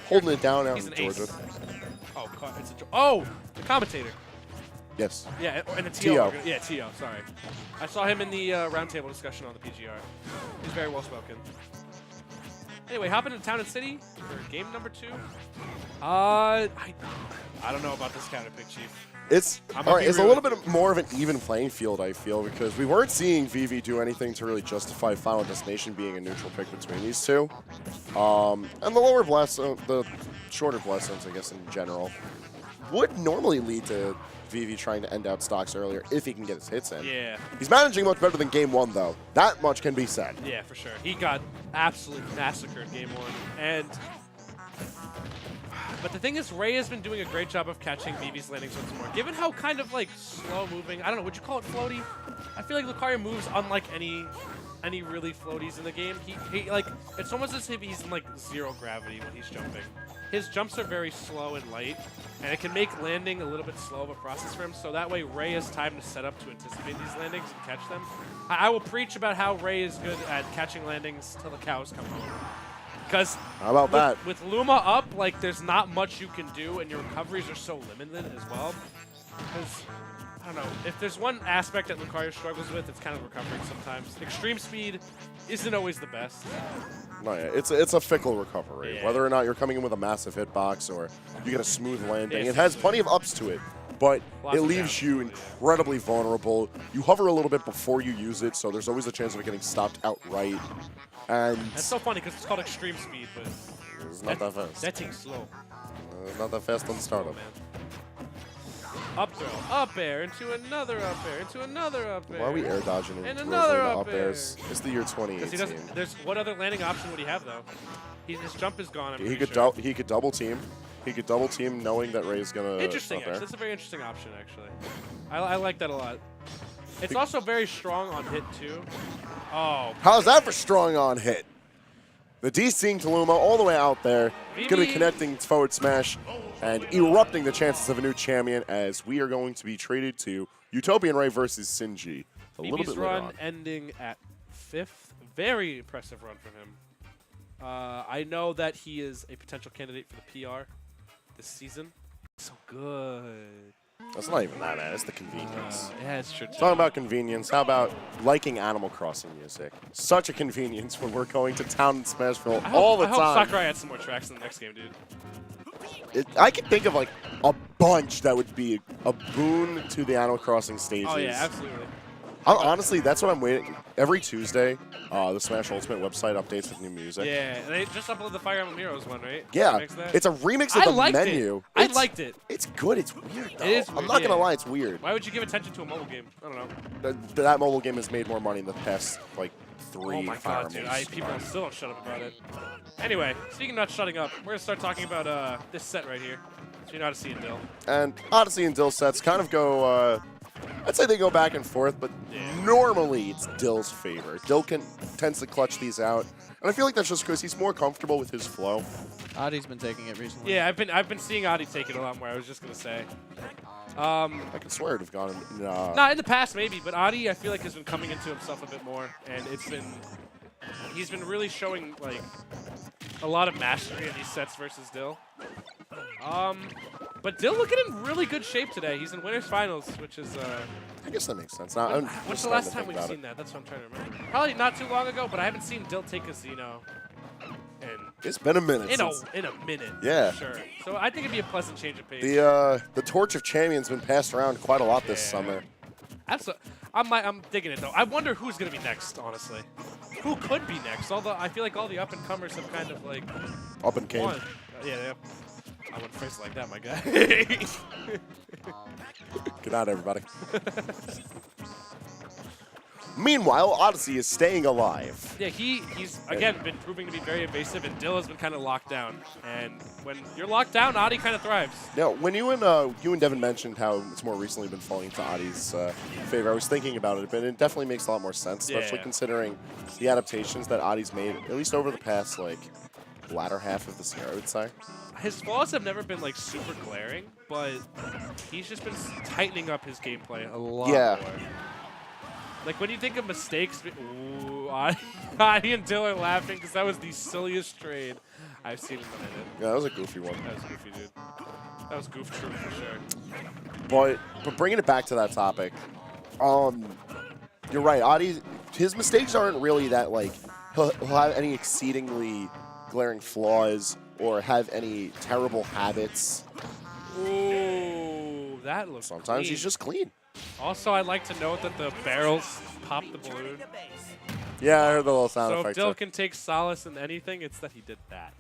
Holding it down out He's in an Georgia. ace. Oh, Card. Oh, the commentator. Yes. Yeah, and the T.O. TO. Yeah, T.O., sorry. I saw him in the roundtable discussion on the PGR. He's very well spoken. Anyway, hop into Town and City for game number 2. I don't know about this counter pick, Chief. It's I'm all right. gonna be It's a real little bit more of an even playing field, I feel, because we weren't seeing Vivi do anything to really justify Final Destination being a neutral pick between these two. And the lower blast, the shorter blast zones, I guess, in general, would normally lead to Vivi trying to end out stocks earlier if he can get his hits in. Yeah. He's managing much better than game 1, though. That much can be said. Yeah, for sure. He got absolutely massacred game 1. And but the thing is, Ray has been doing a great job of catching Vivi's landings once more. Given how kind of like slow moving, I don't know, would you call it floaty? I feel like Lucario moves unlike any really floaties in the game. He like, it's almost as if he's in like 0 gravity when he's jumping. His jumps are very slow and light, and it can make landing a little bit slow of a process for him, so that way Ray has time to set up to anticipate these landings and catch them. I will preach about how Ray is good at catching landings till the cows come home. Because How about that? with Luma up, like, there's not much you can do, and your recoveries are so limited as well. Because, I don't know, if there's one aspect that Lucario struggles with, it's kind of recovering sometimes. Extreme speed isn't always the best. No, yeah, it's a fickle recovery. Yeah. Whether or not you're coming in with a massive hitbox or you get a smooth landing, Yeah, it has plenty of ups to it. but Lots it of leaves downs. you incredibly vulnerable. You hover a little bit before you use it, so there's always a chance of it getting stopped outright. And That's so funny because it's called extreme speed, but it's not that fast. that thing's slow. Not that fast on the startup. Man. Up throw, up air, into another up air, into another up air. Why are we air dodging And and another into up up airs? It's the year 2018. There's what other landing option would he have though? His jump is gone. He could double team. He could double team knowing that Ray's gonna. Interesting. Up there. That's a very interesting option actually. I like that a lot. It's also very strong on hit too. Oh. How's that for strong on hit? The DCing Taluma all the way out there. Going to be connecting forward smash and erupting the chances of a new champion as we are going to be traded to Utopian Ray versus Sinji a little bit later run on. ending at 5th. Very impressive run from him. I know that he is a potential candidate for the PR this season. So good. That's not even that bad. It's the convenience. Yeah, it's true. Too. Talking about convenience, how about liking Animal Crossing music? Such a convenience when we're going to town in Smashville all the I hope time. Sakurai had some more tracks in the next game, dude. I can think of like a bunch that would be a boon to the Animal Crossing stages. Oh yeah, absolutely. Honestly, that's what I'm waiting. Every Tuesday, the Smash Ultimate website updates with new music. Yeah, and they just uploaded the Fire Emblem Heroes one, right? Yeah, That? it's a remix of the menu. I liked it. It's good. It's weird, though. It is I'm weird, not going to yeah. lie, it's weird. Why would you give attention to a mobile game? I don't know. That mobile game has made more money in the past, like, 3 Oh my Fire god, dude. Emblems. People still don't shut up about it. Anyway, speaking of not shutting up, we're going to start talking about this set right here. So you know how to see it, Dill. And Odyssey and Dill sets kind of go, I'd say they go back and forth, but normally it's Dill's favor. Dill tends to clutch these out, and I feel like that's just because he's more comfortable with his flow. Adi's been taking it recently. Yeah, I've been seeing Adi take it a lot more. I was just going to say. I can swear it'd have gone in, Not in the past, maybe, but Adi, I feel like, has been coming into himself a bit more, and he's been really showing like a lot of mastery in these sets versus Dill. But Dill looking in really good shape today. He's in winners finals, which is. I guess that makes sense. When's the last time we've seen that? That's what I'm trying to remember. Probably not too long ago, but I haven't seen Dill take a Xeno. It's been a minute. In a minute. Yeah. For sure. So I think it'd be a pleasant change of pace. The torch of champions been passed around quite a lot this summer. I'm digging it though. I wonder who's gonna be next, honestly. Who could be next? Although I feel like all the up and comers have kind of like Up and came. won. Yeah. I wouldn't phrase it like that, my guy. Good night, everybody. Meanwhile, Odyssey is staying alive. Yeah, he's again been proving to be very evasive, and Dill has been kind of locked down. And when you're locked down, Adi kind of thrives. Now, when you and Devin mentioned how it's more recently been falling into Adi's favor, I was thinking about it, but it definitely makes a lot more sense, especially considering the adaptations that Adi's made, at least over the past like latter half of this year, I would say. His flaws have never been like super glaring, but he's just been tightening up his gameplay a lot more. Like, when you think of mistakes, ooh, Adi and Dill are laughing because that was the silliest trade I've seen in a minute. Yeah, that was a goofy one. That was goofy, dude. That was goof true for sure. But bringing it back to that topic, you're right. Adi, his mistakes aren't really that, like, he'll have any exceedingly glaring flaws or have any terrible habits. Ooh, that looks Sometimes clean. he's just clean. Also, I'd like to note that the barrels pop the balloon. Yeah, I heard the little sound So effect. if Dill can take solace in anything, it's that he did that.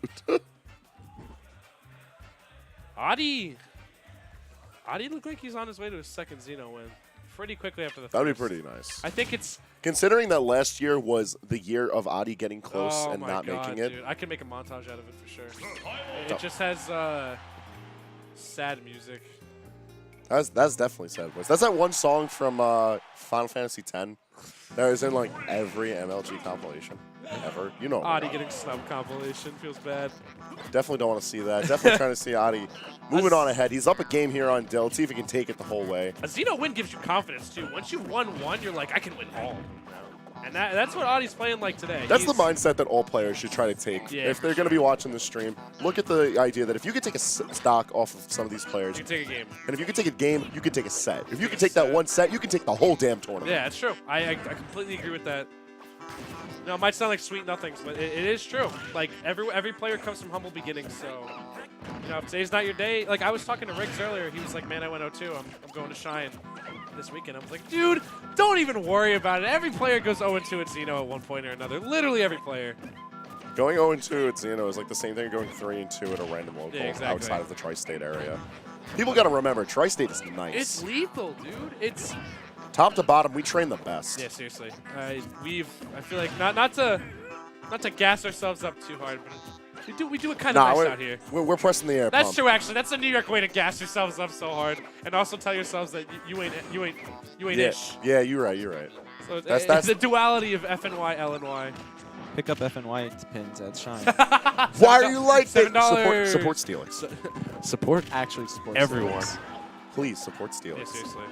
Adi looked like he's on his way to his second Xeno win pretty quickly after the first. That'd be pretty nice. I think it's... Considering that last year was the year of Adi getting close and not making it. Dude. I can make a montage out of it for sure. It just has sad music. That's definitely sad voice. That's that one song from Final Fantasy X that was in like every MLG compilation ever. You know. Adi getting snubbed compilation feels bad. Definitely don't want to see that. Definitely trying to see Adi moving on ahead. He's up a game here on Dill. Let's see if he can take it the whole way. A Xeno win gives you confidence too. Once you've won one, you're like, I can win all of them now. And that's what Adi's playing like today. That's the mindset that all players should try to take. Yeah, if they're going to be watching the stream, look at the idea that if you could take a stock off of some of these players, You can take a game. and if you could take a game, you could take a set. If you could take that one set, you can take the whole damn tournament. Yeah, it's true. I completely agree with that. No, it might sound like sweet nothings, but it is true. Like every player comes from humble beginnings, so You know, if today's not your day, like I was talking to Riggs earlier, he was like, man, I went 0-2. I'm going to Shine this weekend. I was like, dude, don't even worry about it. Every player goes 0-2 at Xeno at one point or another. Literally every player. Going 0-2 at Xeno is like the same thing as going 3-2 at a random local outside of the tri-state area. People got to remember, tri-state is nice. It's lethal, dude. It's top to bottom. We train the best. Yeah, seriously. I feel like not to gas ourselves up too hard, but we do it kind of nice out here. We're pressing the air That's pump. true, actually. That's the New York way to gas yourselves up so hard, and also tell yourselves that you ain't ish. Yeah, you're right. You're right. So that's the duality of FNY, LNY. Pick up FNY pins at Shine. Why are you like $7. that? Support Steelix. Support everyone. Steelix. Please support Steelix. Yeah, seriously.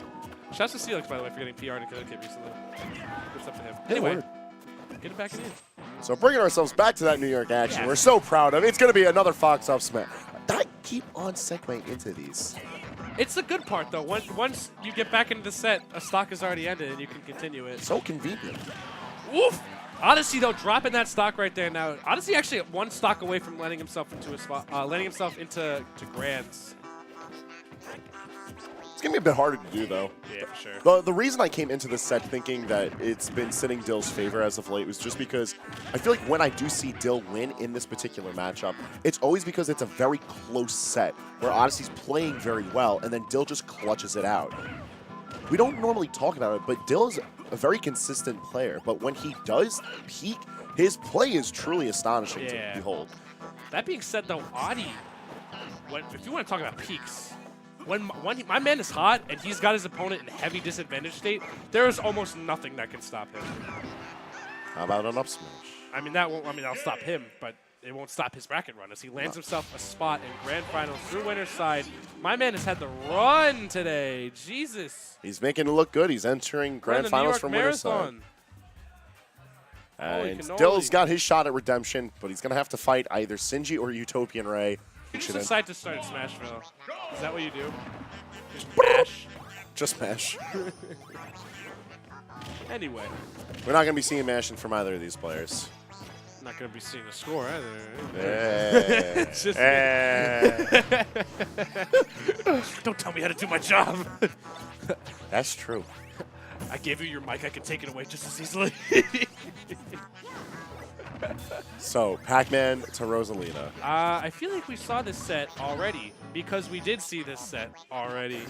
Shouts to Steelix, by the way, for getting PR in Connecticut recently. Good stuff to him. Anyway, get it back in. So bringing ourselves back to that New York action, we're so proud of. It's going to be another Fox Off Smash. I keep on segueing into these. It's the good part, though. Once you get back into the set, a stock is already ended, and you can continue it. So convenient. Woof! Odyssey, though, dropping that stock right there now. Odyssey actually at one stock away from letting himself into a spot, letting himself into Grands. It's going to be a bit harder to do, though. Yeah, for sure. The reason I came into this set thinking that it's been sitting Dill's favor as of late was just because I feel like when I do see Dill win in this particular matchup, it's always because it's a very close set where Odyssey's playing very well, and then Dill just clutches it out. We don't normally talk about it, but Dill is a very consistent player. But when he does peak, his play is truly astonishing to behold. That being said, though, Adi, if you want to talk about peaks, when my man is hot and he's got his opponent in heavy disadvantage state, there is almost nothing that can stop him. How about an up smash? I mean, that'll stop him, but it won't stop his bracket run as he lands himself a spot in Grand Finals through winner's side. My man has had the run today. Jesus. He's making it look good. He's entering Grand Finals from winner's side. And Dill's got his shot at redemption, but he's going to have to fight either Sinji or Utopian Ray. You just decide to start Smashville. Is that what you do? Just mash? Just mash. Anyway. We're not going to be seeing mashing from either of these players. Not going to be seeing a score either. It's just Don't tell me how to do my job. That's true. I gave you your mic. I can take it away just as easily. So, Pac-Man to Rosalina. I feel like we saw this set already because we did see this set already.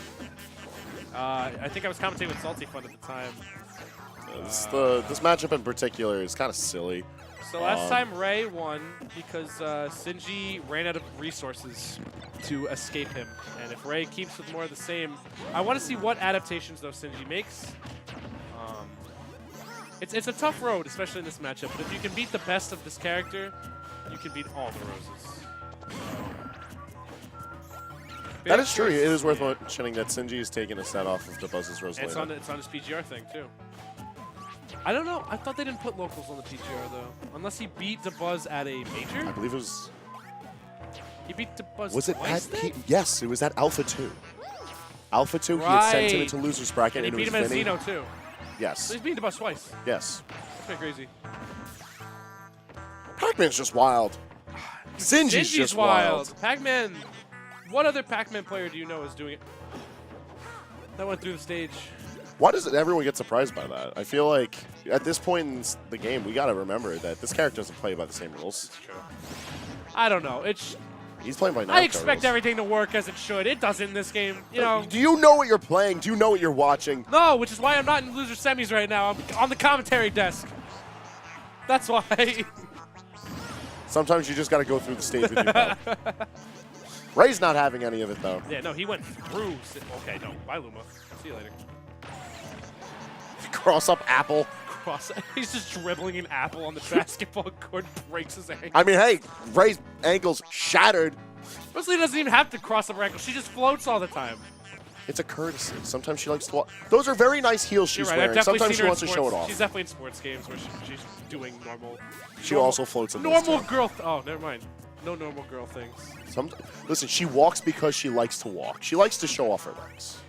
I think I was commentating with Salty Fun at the time. This matchup in particular is kind of silly. So last time Ray won because Sinji ran out of resources to escape him. And if Ray keeps with more of the same, I want to see what adaptations, though, Sinji makes. It's a tough road, especially in this matchup. But if you can beat the best of this character, you can beat all the roses. That is true. It is worth mentioning that Sinji is taking a set off of DeBuzz's Rosalina. And it's on his PGR thing, too. I don't know. I thought they didn't put locals on the PGR, though. Unless he beat DeBuzz at a major? I believe it was... He beat DeBuzz Was it twice at... Yes, it was at Alpha 2. Alpha 2, he had sent him into loser's bracket. And he beat him at Xeno, too. Yes. So he's beaten DeBuzz twice. Yes. That's pretty crazy. Pac-Man's just wild. Sinji's just wild. Pac-Man... What other Pac-Man player do you know is doing it? That went through the stage. Why does everyone get surprised by that? I feel like at this point in the game, we got to remember that this character doesn't play by the same rules. That's true. I don't know. He's playing by Naruto I expect rules. everything to work as it should. It doesn't in this game. You know. Do you know what you're playing? Do you know what you're watching? No, which is why I'm not in loser semis right now. I'm on the commentary desk. That's why. Sometimes you just got to go through the stage with your pet. Ray's not having any of it, though. Yeah, no, he went through. Okay, no. Bye, Luma. See you later. Cross up Apple. He's just dribbling an apple on the basketball court, breaks his ankle. I mean, hey, Ray's ankle's shattered. Rosalie doesn't even have to cross up her ankle. She just floats all the time. It's a courtesy. Sometimes she likes to walk. Those are very nice heels she's wearing. Sometimes she wants to show it off. She's definitely in sports games where she's doing normal. She also floats in normal girl. Oh, never mind. No normal girl things. Listen, she walks because she likes to walk. She likes to show off her legs.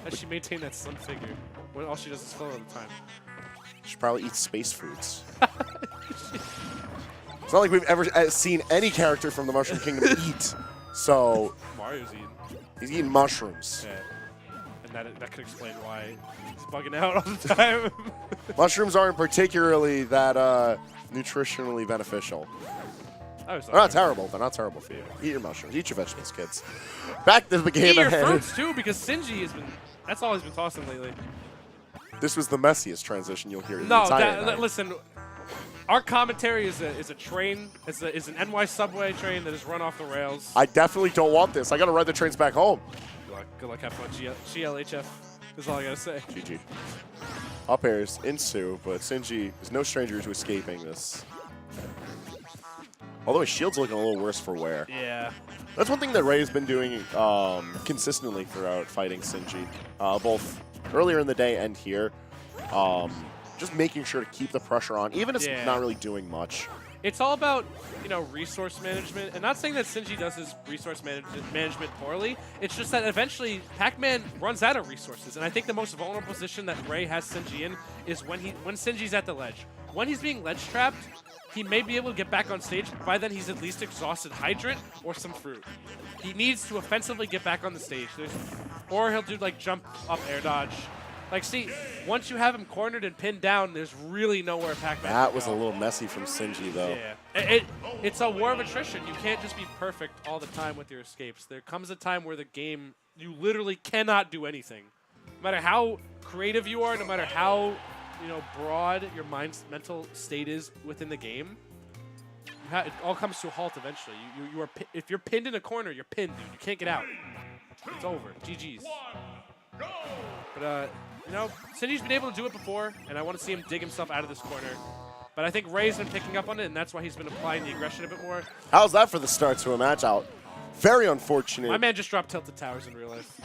As she maintained that slim figure when all she does is float all the time. She probably eats space foods. It's not like we've ever seen any character from the Mushroom Kingdom eat. So Mario's eating. he's eating mushrooms. Yeah. And that could explain why he's bugging out all the time. Mushrooms aren't particularly that nutritionally beneficial. They're not terrible. They're not terrible for you. Eat your mushrooms. Eat your vegetables, kids. Back to the game Eat your ahead. fruits, too, because Shinji has been... That's all he's been tossing lately. This was the messiest transition you'll hear in the No, entire night. listen. Our commentary is a train, is an NY subway train that has run off the rails. I definitely don't want this. I got to ride the trains back home. Good luck, have fun. GLHF is all I got to say. GG. Up airs ensue, but Shinji is no stranger to escaping this. Although his shield's looking a little worse for wear. Yeah. That's one thing that Ray has been doing consistently throughout fighting Shinji, both earlier in the day and here. Just making sure to keep the pressure on, even if it's not really doing much. It's all about, resource management. And not saying that Shinji does his resource management poorly. It's just that eventually Pac-Man runs out of resources. And I think the most vulnerable position that Ray has Shinji in is when Shinji's at the ledge. When he's being ledge trapped, he may be able to get back on stage, but by then he's at least exhausted Hydrant or some fruit. He needs to offensively get back on the stage. Or he'll do like jump up air dodge. Like, see, once you have him cornered and pinned down, there's really nowhere Pac-Man That can was go. a little messy from Shinji, though. Yeah. It's a war of attrition. You can't just be perfect all the time with your escapes. There comes a time where the game, you literally cannot do anything. No matter how creative you are, no matter how broad your mental state is within the game, it all comes to a halt eventually. If you're pinned in a corner, you're pinned, dude. You can't get out. It's over. GG's. But Shinji's been able to do it before, and I want to see him dig himself out of this corner. But I think Ray's been picking up on it, and that's why he's been applying the aggression a bit more. How's that for the start to a match out? Very unfortunate. My man just dropped Tilted Towers in real life.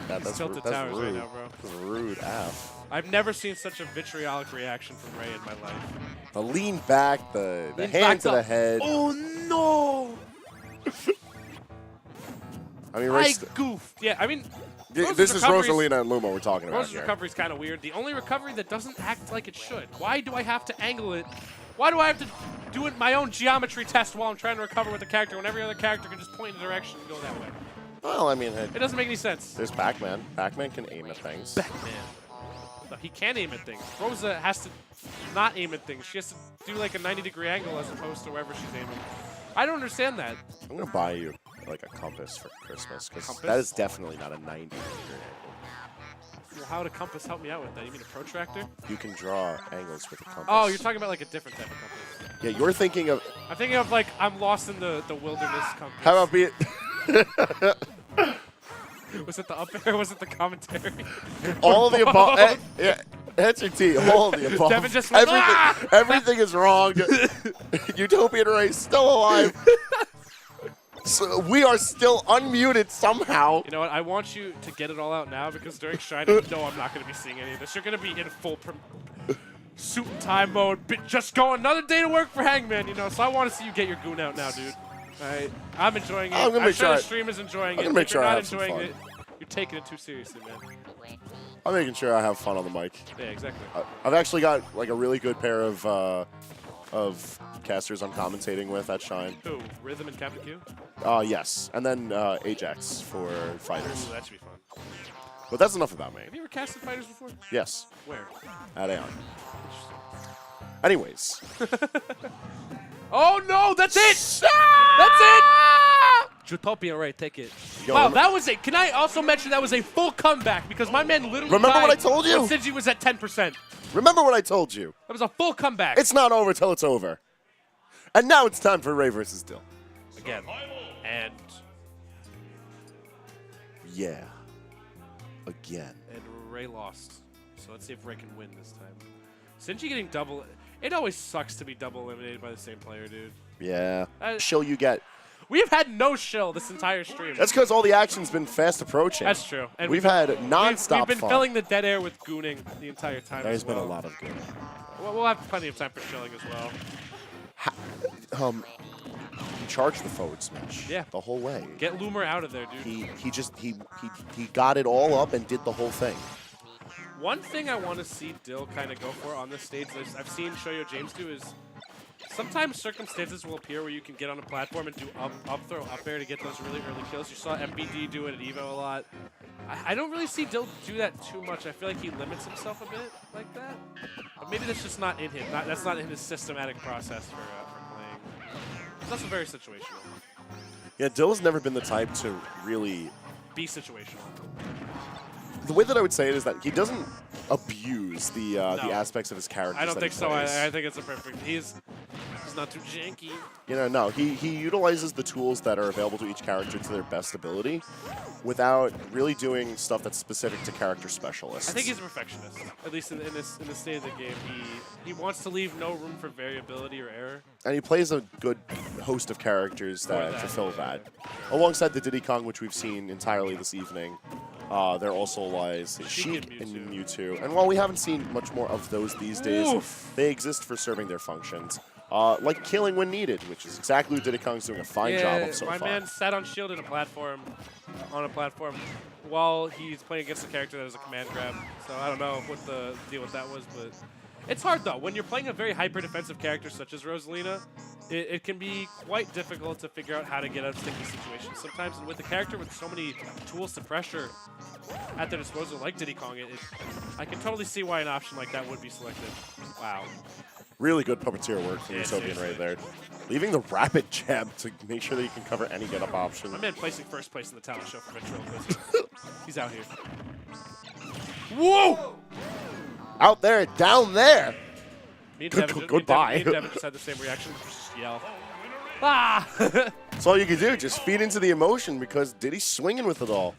That's Tilted that's Towers rude. right now, bro. That's rude af. I've never seen such a vitriolic reaction from Ray in my life. The lean back, the Lean hand back to the up. head. Oh, no! I mean, I goofed. Yeah, I mean, this is Rosalina and Luma we're talking about Rose's here. recovery is kind of weird. The only recovery that doesn't act like it should. Why do I have to angle it? Why do I have to do it my own geometry test while I'm trying to recover with the character when every other character can just point in a direction and go that way? Well, I mean, It doesn't make any sense. there's Pac-Man. Pac-Man can aim at things. Pac-Man. No, he can aim at things. Rosa has to not aim at things. She has to do like a 90-degree angle as opposed to wherever she's aiming. I don't understand that. I'm going to buy you like a compass for Christmas, because Compass? that is definitely not a 90-degree angle. Well, how would a compass help me out with that? You mean a protractor? You can draw angles with a compass. Oh, you're talking about like a different type of compass. Yeah, you're thinking of... I'm thinking of like I'm lost in the wilderness compass. How about be it... Was it the up air or was it the commentary? All of the above. Yeah, answer T. All of the above. Devin just went, everything is wrong. Utopian Ray is still alive. So we are still unmuted somehow. You know what? I want you to get it all out now because during Shrine, you know I'm not going to be seeing any of this. You're going to be in full suit and tie mode. Just go another day to work for Hangman, so I want to see you get your goon out now, dude. All right, I'm enjoying it. I'm sure the stream is enjoying it. If you're not enjoying it, you're taking it too seriously, man. I'm making sure I have fun on the mic. Yeah, exactly. I've actually got like a really good pair of casters I'm commentating with at Shine. Who? Rhythm and Captain Q? Yes, and then Ajax for fighters. Ooh, that should be fun. But that's enough about me. Have you ever casted fighters before? Yes. Where? At Aeon. Anyways. Oh no, that's it! That's it! Utopia, right, take it. Yo, Wow, that was can I also mention that was a full comeback because my man literally Remember what I died told you? when Shinji was at 10%. Remember what I told you. That was a full comeback. It's not over till it's over. And now it's time for Ray versus Dill. Again. And Yeah. Again. Ray lost. So let's see if Ray can win this time. Shinji getting double. It always sucks to be double eliminated by the same player, dude. Yeah. Shill you get. We've had no shill this entire stream. That's because all the action's been fast approaching. That's true. And we've had non-stop We've been fun. filling the dead air with gooning the entire time. There's as well. been a lot of good. We'll have plenty of time for shilling as well. He charged the forward smash. Yeah. The whole way. Get Loomer out of there, dude. He got it all up and did the whole thing. One thing I want to see Dill kind of go for on this stage, I've seen Shoyo James do, is sometimes circumstances will appear where you can get on a platform and do up throw, up air to get those really early kills. You saw MBD do it at EVO a lot. I don't really see Dill do that too much. I feel like he limits himself a bit like that. But maybe that's just not in him. That's not in his systematic process for playing. It's also very situational. Yeah, Dill has never been the type to really be situational. The way that I would say it is that he doesn't abuse the aspects of his character. I don't think so. I think it's a perfect. He's not too janky. You know, no. He utilizes the tools that are available to each character to their best ability, without really doing stuff that's specific to character specialists. I think he's a perfectionist. At least in this state of the game, he wants to leave no room for variability or error. And he plays a good host of characters that fulfill that. Alongside the Diddy Kong, which we've seen entirely this evening. There also lies Sheik and Mewtwo. And while we haven't seen much more of those these days, they exist for serving their functions. Like killing when needed, which is exactly what Diddy Kong's doing a fine job of so far. My man sat on shield on a platform while he's playing against a character that has a command grab. So I don't know what the deal with that was, but it's hard though. When you're playing a very hyper-defensive character such as Rosalina, it can be quite difficult to figure out how to get out of sticky situations. Sometimes with a character with so many tools to pressure at their disposal, like Diddy Kong, I can totally see why an option like that would be selected. Wow. Really good puppeteer work from Utopian right there. Leaving the rapid jab to make sure that you can cover any get-up option. My man placing first place in the talent show for ventriloquism. He's out here. Whoa! Out there, down there. Goodbye. Me and Devin just had the same reaction. Just yell. Ah! That's all you can do. Just feed into the emotion because Diddy's swinging with it all.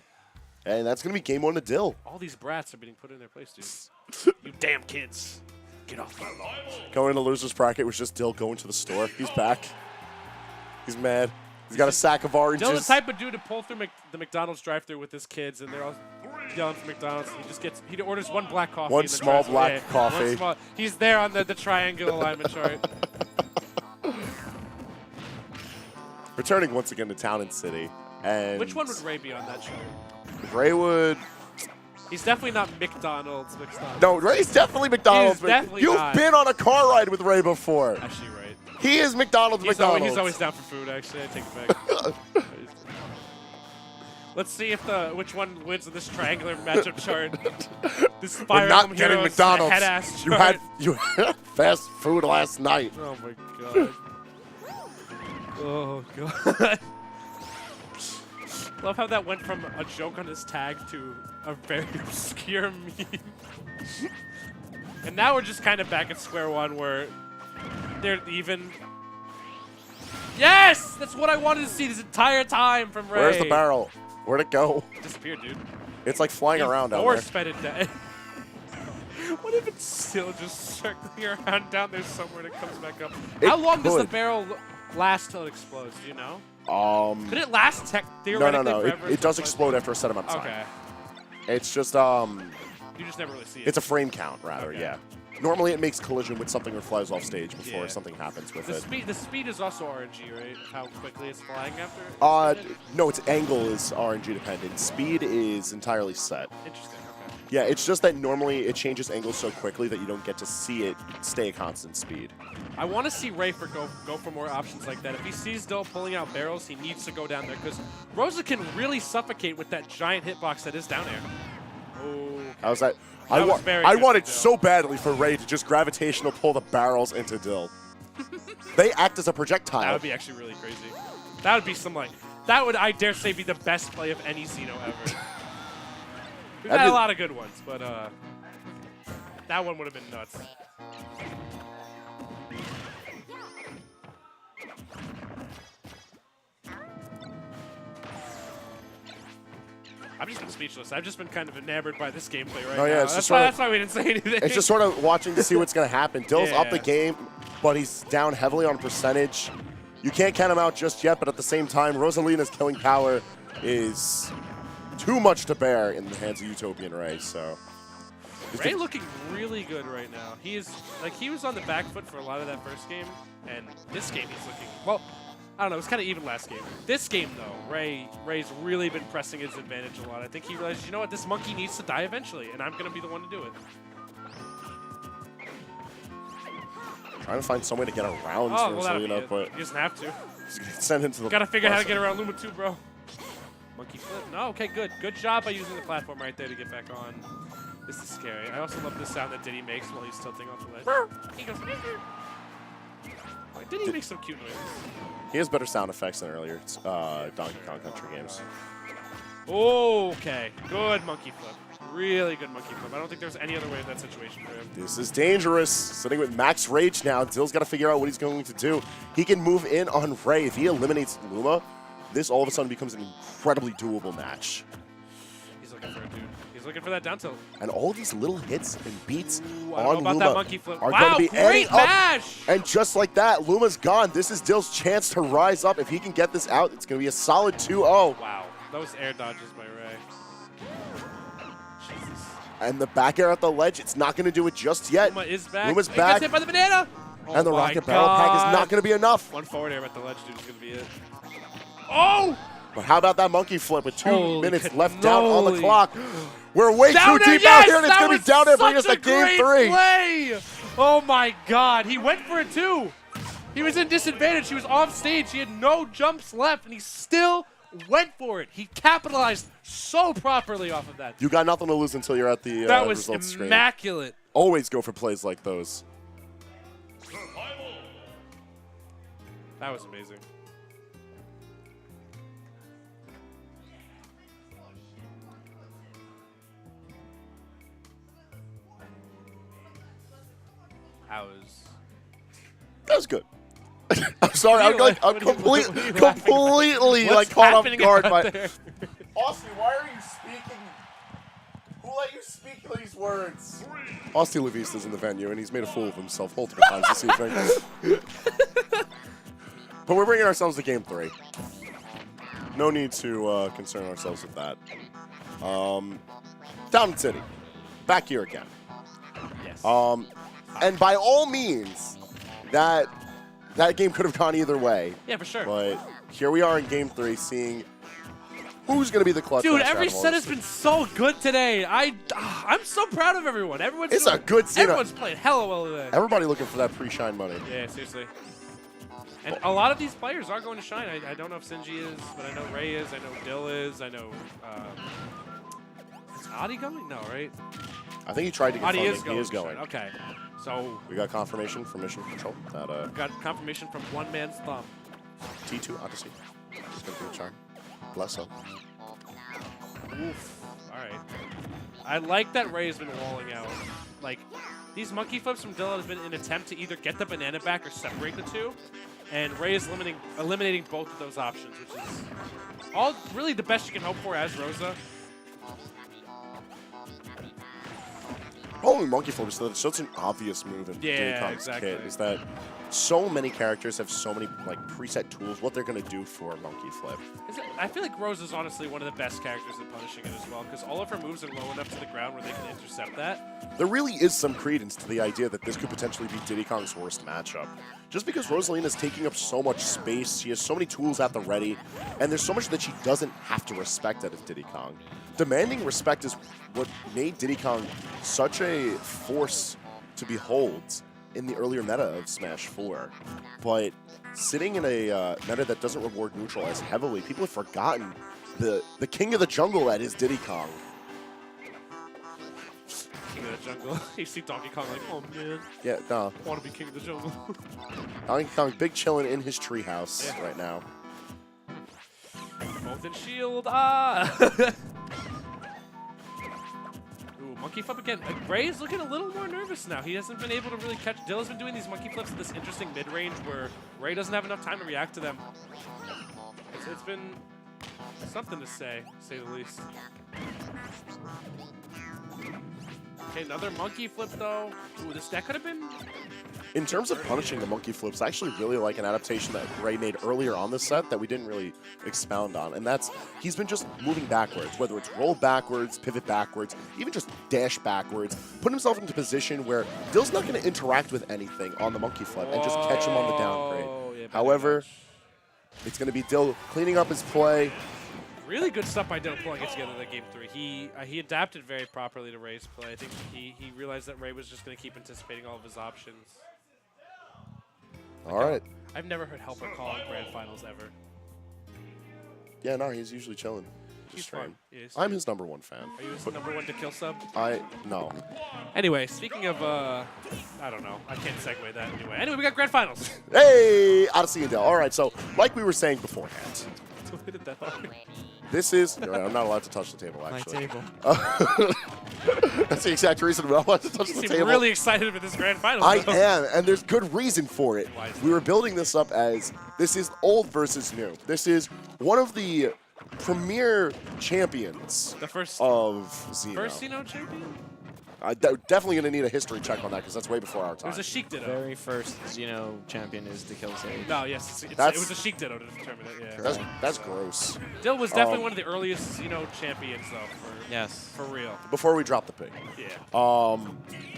And that's going to be game 1 to Dill. All these brats are being put in their place, dude. You damn kids. Get off my lawn. Going into loser's bracket was just Dill going to the store. He's back. He's mad. He's got a sack of oranges. Dill's the type of dude to pull through the McDonald's drive-thru with his kids, and they're all yelling for McDonald's. He orders one black coffee. One small black coffee. He's there on the triangle alignment chart. Returning once again to Town and City. And which one would Ray be on that chart? Ray would... He's definitely not McDonald's. No, Ray's definitely McDonald's. You've been on a car ride with Ray before. Actually, right. He is McDonald's. He's always down for food, actually. I take it back. Let's see if which one wins in this triangular matchup chart. This Fire We're not Emblem getting Heroes McDonald's. head-ass chart. You had fast food last night. Oh, my God. Oh, God. Love how that went from a joke on his tag to a very obscure meme. And now we're just kind of back at square one where they're even. Yes! That's what I wanted to see this entire time from Ray. Where's the barrel? Where'd it go? Disappeared, dude. It's like flying around down there. Or sped it down. What if it's still just circling around down there somewhere and it comes back up? How long does the barrel last till it explodes? Do you know? Could it last theoretically No. forever? It does explode after a set amount of time. Okay. It's just You just never really see it. It's a frame count, rather. Okay. Yeah. Normally, it makes collision with something or flies off stage before something happens with it. The speed is also RNG, right? How quickly it's flying after. No, its angle is RNG dependent. Speed is entirely set. Interesting. Okay. Yeah, it's just that normally it changes angle so quickly that you don't get to see it stay a constant speed. I want to see Ray go for more options like that. If he sees Dill pulling out barrels, he needs to go down there because Rosa can really suffocate with that giant hitbox that is down air. Oh. How's that? I wanted so badly for Ray to just gravitational pull the barrels into Dill. They act as a projectile. That would be actually really crazy. That would be that would, I dare say, be the best play of any Xeno ever. We've had a lot of good ones, but that one would have been nuts. I've just been speechless. I've just been kind of enamored by this gameplay right now. That's why we didn't say anything. It's just sort of watching to see what's going to happen. Dill's up the game, but he's down heavily on percentage. You can't count him out just yet, but at the same time, Rosalina's killing power is too much to bear in the hands of Utopian Ray. So Ray looking really good right now. He was on the back foot for a lot of that first game, and this game he's looking well. I don't know, it was kind of even last game. This game, though, Ray's really been pressing his advantage a lot. I think he realized, you know what, this monkey needs to die eventually, and I'm going to be the one to do it. Trying to find some way to get around Rosalina, but he doesn't have to. Send into the. Gotta figure out how to get around Luma too, bro. Monkey flip. No, okay, good. Good job by using the platform right there to get back on. This is scary. I also love the sound that Diddy makes while he's tilting off the ledge. He goes. Like, Diddy makes some cute noises. He has better sound effects than earlier Donkey Kong Country games. Okay, good monkey flip. Really good monkey flip. I don't think there's any other way in that situation for him. This is dangerous. Sitting with max rage now. Dill's got to figure out what he's going to do. He can move in on Ray. If he eliminates Luma, this all of a sudden becomes an incredibly doable match. He's looking for it, dude. He's looking for that down tilt. And all these little hits and beats on Luma that monkey flip. are going to be great mash! And just like that, Luma's gone. This is Dill's chance to rise up. If he can get this out, it's going to be a solid 2-0. Wow. Those air dodges by Ray. Jesus. And the back air at the ledge, it's not going to do it just yet. Luma is back. Luma's He back. gets hit by the banana. And the rocket barrel pack is not going to be enough. One forward air at the ledge, dude, is going to be it. Oh! But how about that monkey flip with 2 minutes left cannoli. down on the clock? We're way too deep out here, and it's going to be down there, bringing us to game 3. Play. Oh my God, he went for it too. He was in disadvantage. He was off stage. He had no jumps left, and he still went for it. He capitalized so properly off of that. You got nothing to lose until you're at the that was results screen. immaculate. Always go for plays like those. That was amazing. That was good. I'm sorry, I'm completely like caught off guard by. Austin, why are you speaking? Who let you speak these words? Austin Levista's in the venue, and he's made a fool of himself multiple times this evening. But we're bringing ourselves to game 3. No need to concern ourselves with that. Down City, back here again. Yes. And by all means, that game could have gone either way. Yeah, for sure. But here we are in game 3, seeing who's going to be the clutch. Dude, every set has been so good today. I'm so proud of everyone. It's a good scene. Everyone's playing hella well today. Everybody looking for that pre-shine money. Yeah, seriously. And a lot of these players are going to shine. I don't know if Sinji is, but I know Ray is. I know Dill is. I know. Is Adi going? No, right? I think he tried to get Adi funding. is going. He is going. Okay. So we got confirmation from Mission Control that got confirmation from one man's thumb. T2 Odyssey. Just gonna do a charm. Bless up. Oof. All right. I like that Ray has been walling out. Like, these monkey flips from Dill have been an attempt to either get the banana back or separate the two. And Ray is eliminating both of those options, which is all really the best you can hope for as Rosa. Rolling monkey flip is such an obvious move in Diddy Kong's exactly. kit. Is that so many characters have so many like preset tools, what they're going to do for a monkey flip. I feel like Rose is honestly one of the best characters at punishing it as well, because all of her moves are low enough to the ground where they can intercept that. There really is some credence to the idea that this could potentially be Diddy Kong's worst matchup. Just because Rosalina is taking up so much space, she has so many tools at the ready, and there's so much that she doesn't have to respect out of Diddy Kong. Demanding respect is what made Diddy Kong such a force to behold in the earlier meta of Smash 4. But sitting in a meta that doesn't reward neutral as heavily, people have forgotten the king of the jungle that is Diddy Kong. King of the jungle. You see Donkey Kong like, oh man. Yeah, no. I want to be king of the jungle. Donkey Kong big chilling in his treehouse right now. Both in shield. Ah! Ooh, monkey flip again. Ray is looking a little more nervous now. He hasn't been able to really catch. Dilla's been doing these monkey flips in this interesting mid-range where Ray doesn't have enough time to react to them. It's been something to say the least. Okay, another monkey flip though. Ooh, that could have been. In terms of punishing the monkey flips, I actually really like an adaptation that Ray made earlier on this set that we didn't really expound on, and that's he's been just moving backwards, whether it's roll backwards, pivot backwards, even just dash backwards, put himself into a position where Dill's not going to interact with anything on the monkey flip and just catch him on the downgrade. Yeah, however, it's going to be Dill cleaning up his play. Really good stuff by Dill pulling it together in game 3. He adapted very properly to Ray's play. I think he realized that Ray was just going to keep anticipating all of his options. All right. I've never heard Helper call in grand finals ever. Yeah, no, he's usually chilling. He's fun. I'm his #1 fan. Are you his #1 to kill sub? No. Anyway, speaking of, I don't know. I can't segue that anyway. Anyway, we got grand finals. Hey, Odyssey and Dell. All right, so like we were saying beforehand, Don't hit it that hard. this is. I'm not allowed to touch the table, My actually. table. That's the exact reason I'm not allowed to touch You the seem table. really excited for this grand finals. I though. am, and there's good reason for it. Why is We were building this up as this is old versus new. This is one of the premier champions The first Xeno. First Xeno champion? I'm definitely going to need a history check on that because that's way before our It time. was a Sheik Ditto. Very first Xeno champion is the kill save. No, yes, it That's- was a Sheik Ditto to determine it. Yeah. That's gross. Dill was definitely one of the earliest Xeno champions, though. Yes. For real. Before we drop the pig. Yeah.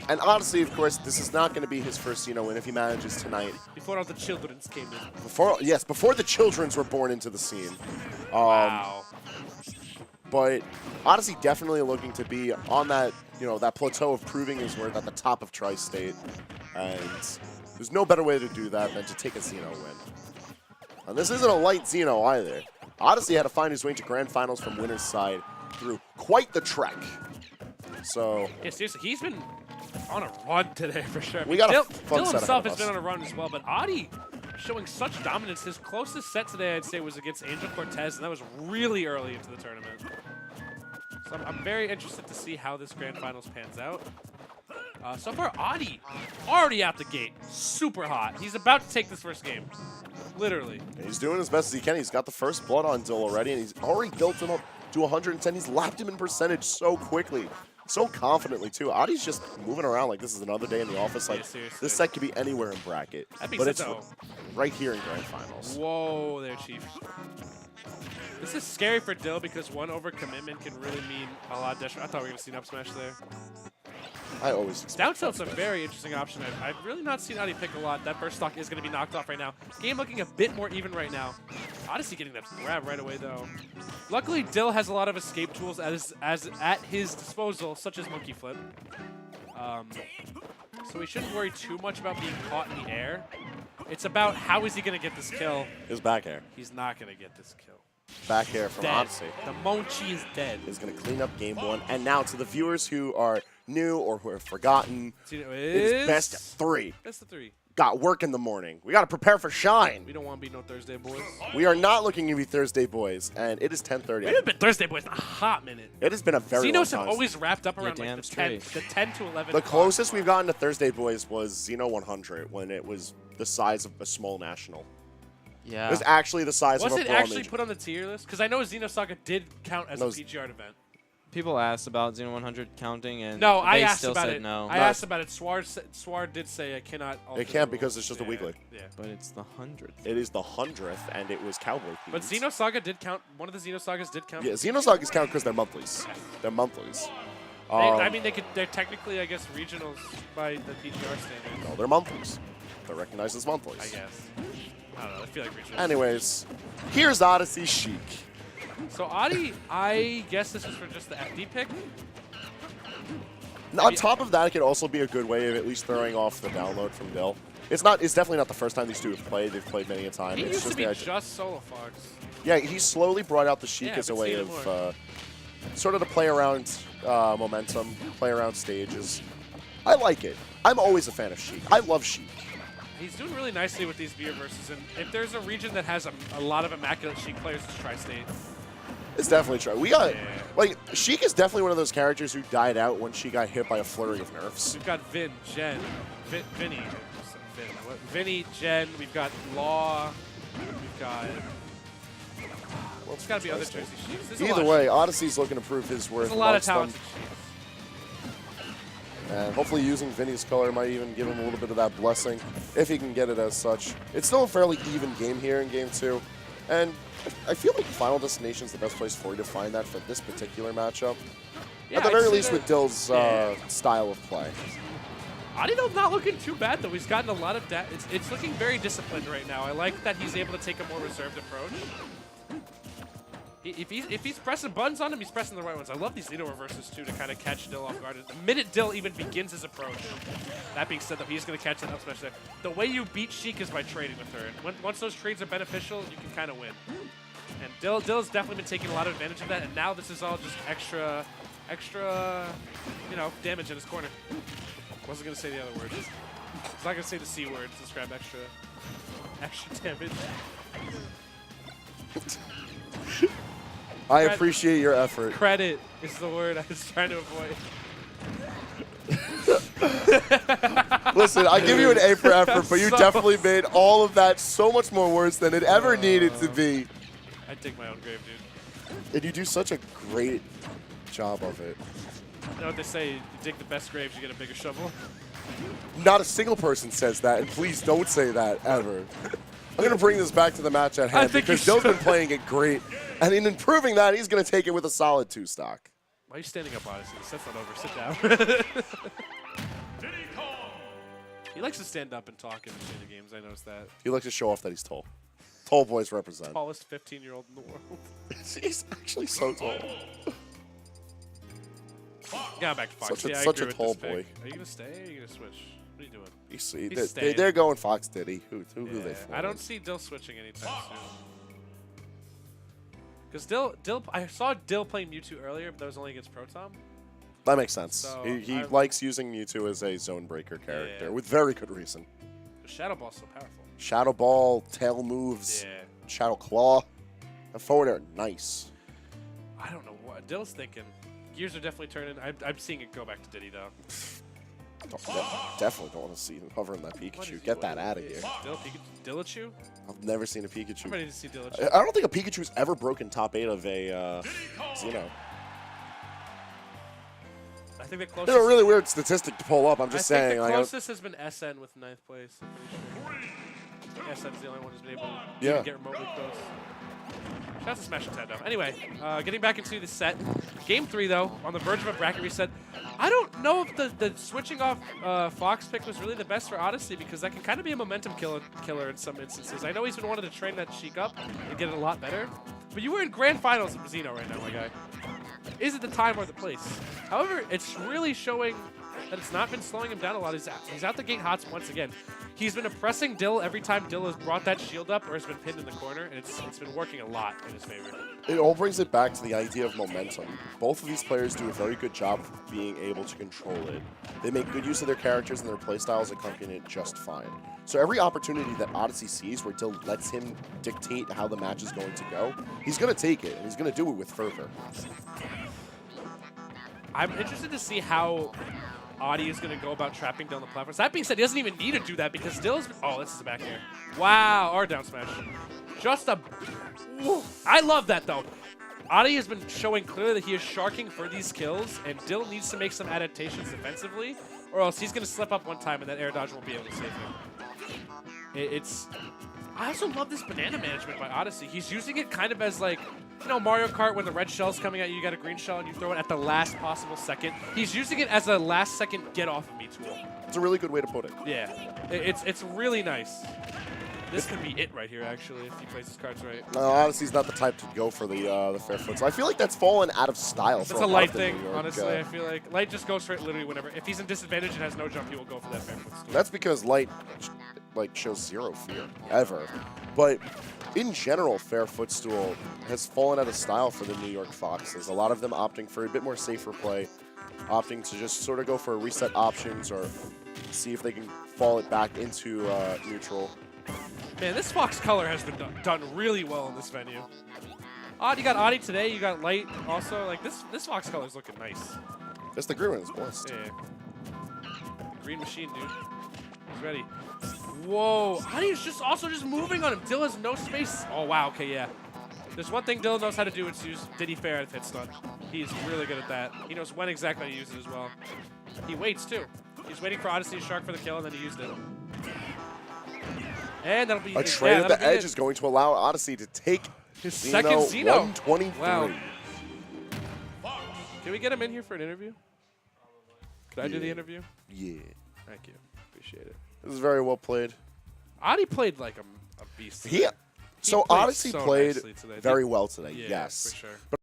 And honestly, of course, this is not going to be his first Xeno win if he manages tonight. Before all the childrens came in. Before the childrens were born into the scene. Wow. But Odyssey definitely looking to be on that, that plateau of proving his worth at the top of Tri-State. And there's no better way to do that than to take a Xeno win. And this isn't a light Xeno either. Odyssey had to find his way to grand finals from winner's side through quite the trek. So Yeah, seriously, he's been on a run today for sure. We got a Dill fun set himself ahead of has been us. on a run as well, but Adi showing such dominance. His closest set today, I'd say, was against Angel Cortez, and that was really early into the tournament. So I'm very interested to see how this grand finals pans out. So far, Adi already out the gate, super hot. He's about to take this first game, literally. he's doing as best as he can. He's got the first blood on Dill already, and he's already built him up to 110. He's lapped him in percentage so quickly. So confidently, too. Adi's just moving around like this is another day in the office. Like, seriously. this set could be anywhere in bracket. That being But said, it's though, right here in grand finals. whoa there, Chief. This is scary for Dill because one overcommitment can really mean a lot of detriment. I thought we were going to see an up smash there. I always expect Down tilt's a that. very interesting option. I've really not seen Adi pick a lot. That burst stock is going to be knocked off right now. Game looking a bit more even right now. Odyssey getting that grab right away, though. Luckily, Dill has a lot of escape tools at his disposal, such as Monkey Flip. So we shouldn't worry too much about being caught in the air. It's about how is he going to get this kill. His back air. He's not going to get this kill. Back air from Dead. Odyssey The Monchi is dead. is going to clean up game one. And now to the viewers who are new or who have forgotten, It it is best of 3. Best of 3. Got work in the morning. We got to prepare for Shine. We don't want to be no Thursday boys. We are not looking to be Thursday boys, and it is 10:30. We haven't been Thursday boys in a hot minute. It has been a very long Xenos time. have always wrapped up around You're like damn the 10 to 11. The o'clock closest we've mark. gotten to Thursday boys was XenoOneHundred when it was the size of a small national. Yeah. It was actually the size Was of a it brawl actually major. put on the tier list? Because I know Xenosaga did count as No, a PGR event. People asked about Xeno 100 counting, and No, they I asked still about said it. no. I asked about it. Swar did say I cannot. alter It can't the because rules. it's just a Yeah, weekly. Yeah. But it's the 100th. It is the 100th, and it was Cowboy Themed. But Xenosaga did count. One of the Xenosagas did count. Yeah, Xenosagas count because they're monthlies. They're monthlies. I mean, they're technically, I guess, regionals by the PGR standards. No, they're monthlies. They're recognized as monthlies. I guess. I don't know. I feel like regionals. Anyways, here's Odyssey Sheik. So Adi, I guess this is for just the FD pick. On top of that, it could also be a good way of at least throwing off the download from Dill. It's definitely not the first time these two have played. They've played many a time. He It's used to just be the idea. just Solo Fox. Yeah, he slowly brought out the Sheik Yeah, as a I've way seen it of more. sort of to play around momentum, play around stages. I like it. I'm always a fan of Sheik. I love Sheik. He's doing really nicely with these beer verses, and if there's a region that has a lot of immaculate Sheik players, it's Tri-State. It's definitely true. We got, Yeah. like, Sheik is definitely one of those characters who died out when she got hit by a flurry of nerfs. We've got Vinny, Vinny, Jen. We've got Law. We've got. Well, There's got to be other Jersey Sheiks. There's a lot Either of way, Sheiks. Odyssey's looking to prove his worth. There's a lot of amongst talented them. Sheiks. And hopefully using Vinny's color might even give him a little bit of that blessing, if he can get it as such. It's still a fairly even game here in Game 2. And I feel like Final Destination is the best place for you to find that for this particular matchup. Yeah, At the I'd very say least that- with Dill's style of play. Adino's not looking too bad, though. He's gotten a lot of it's looking very disciplined right now. I like that he's able to take a more reserved approach. If he's pressing buttons on him, he's pressing the right ones. I love these Xeno reverses, too, to kind of catch Dill off guard. The minute Dill even begins his approach. That being said, though, he's going to catch that up smash there. The way you beat Sheik is by trading with her. And once those trades are beneficial, you can kind of win. And Dill's definitely been taking a lot of advantage of that, and now this is all just extra, you know, damage in his corner. Wasn't going to say the other words. I was not going to say the C word to describe extra damage. I appreciate your effort. Credit is the word I was trying to avoid. Listen, I give you an A for effort, but you definitely made all of that so much more worse than it ever needed to be. I dig my own grave, dude. And you do such a great job of it. You know what they say, you dig the best graves, you get a bigger shovel? Not a single person says that, and please don't say that ever. I'm going to bring this back to the match at hand because Dill's been playing it great. And in improving that, he's going to take it with a solid 2 stock. Why are you standing up, Odyssey? The set's not over. Sit down. He likes to stand up and talk in the games. I noticed that. He likes to show off that he's tall. Tall boys represent. Tallest 15-year-old in the world. He's actually so tall. Yeah, back to Fox. Such a tall boy. Are you going to stay or are you going to switch? What are you doing? You see, they're going Fox Diddy. Who they for? I don't see Dill switching anytime soon. Because Dill, I saw Dill playing Mewtwo earlier, but that was only against Protom. That makes sense. So he likes using Mewtwo as a zone breaker character with very good reason. Shadow Ball's so powerful. Shadow Ball, tail moves, Shadow Claw. And forward air, nice. I don't know what Dill's thinking. Gears are definitely turning. I'm seeing it go back to Diddy, though. Definitely don't want to see him hovering that Pikachu. Get that out of here. Dillachu? I've never seen a Pikachu. I'm ready to see Dillachu. I don't think a Pikachu's ever broken top 8 of a Xeno. I think the closest. They're a really weird statistic to pull up. I'm just saying. The closest has been SN with 9th place. I'm pretty sure. SN's the only one who's been able to get remotely close. Shout out to Smash Nintendo. Anyway, getting back into the set. Game 3, though, on the verge of a bracket reset. I don't know if the switching off Fox pick was really the best for Odyssey because that can kind of be a momentum killer in some instances. I know he's been wanting to train that Sheik up and get it a lot better, but you were in Grand Finals of Xeno right now, my guy. Is it the time or the place? However, it's really showing that it's not been slowing him down a lot. He's out the gate hot once again. He's been oppressing Dill every time Dill has brought that shield up or has been pinned in the corner, and it's been working a lot in his favor. It all brings it back to the idea of momentum. Both of these players do a very good job of being able to control it. They make good use of their characters and their playstyles accompany it just fine. So every opportunity that Odyssey sees where Dill lets him dictate how the match is going to go, he's going to take it, and he's going to do it with fervor. I'm interested to see how Audi is going to go about trapping down the platforms. That being said, he doesn't even need to do that because Dill's... Oh, this is a back air. Wow, or down smash. Just a... I love that, though. Audi has been showing clearly that he is sharking for these kills, and Dill needs to make some adaptations defensively, or else he's going to slip up one time and that air dodge won't be able to save him. I also love this banana management by Odyssey. He's using it kind of as like, you know, Mario Kart when the red shell's coming at you, you got a green shell and you throw it at the last possible second. He's using it as a last second get off of me tool. It's a really good way to put it. Yeah, it's really nice. This could be it right here, actually, if he plays his cards right. No, Odyssey's not the type to go for the fair foot. So I feel like that's fallen out of style. It's a Light thing, honestly. I feel like Light just goes for it literally whenever. If he's in disadvantage and has no jump, he will go for that fair foot. That's because Light shows zero fear ever. But in general, fair footstool has fallen out of style for the New York Foxes. A lot of them opting for a bit more safer play, opting to just sort of go for reset options or see if they can fall it back into neutral. Man, this Fox color has been done really well in this venue. You got Audi today, you got Light also. Like this Fox color is looking nice. That's the green one is blessed. Yeah. Green machine, dude. He's ready. Whoa, Audi is just moving on him. Dill has no space. Oh wow, okay, yeah. There's one thing Dill knows how to do, it's use Diddy Fair at hit stun. He's really good at that. He knows when exactly to use it as well. He waits too. He's waiting for Odyssey to shark for the kill and then he used it. And that'll be a trade at the edge is going to allow Odyssey to take his second Xeno. 123. Wow. Can we get him in here for an interview? Could I do the interview? Yeah. Thank you. Appreciate it. This is very well played. Audi played like a beast. So Odyssey played nicely today. very well today, Yeah, yes. for sure. But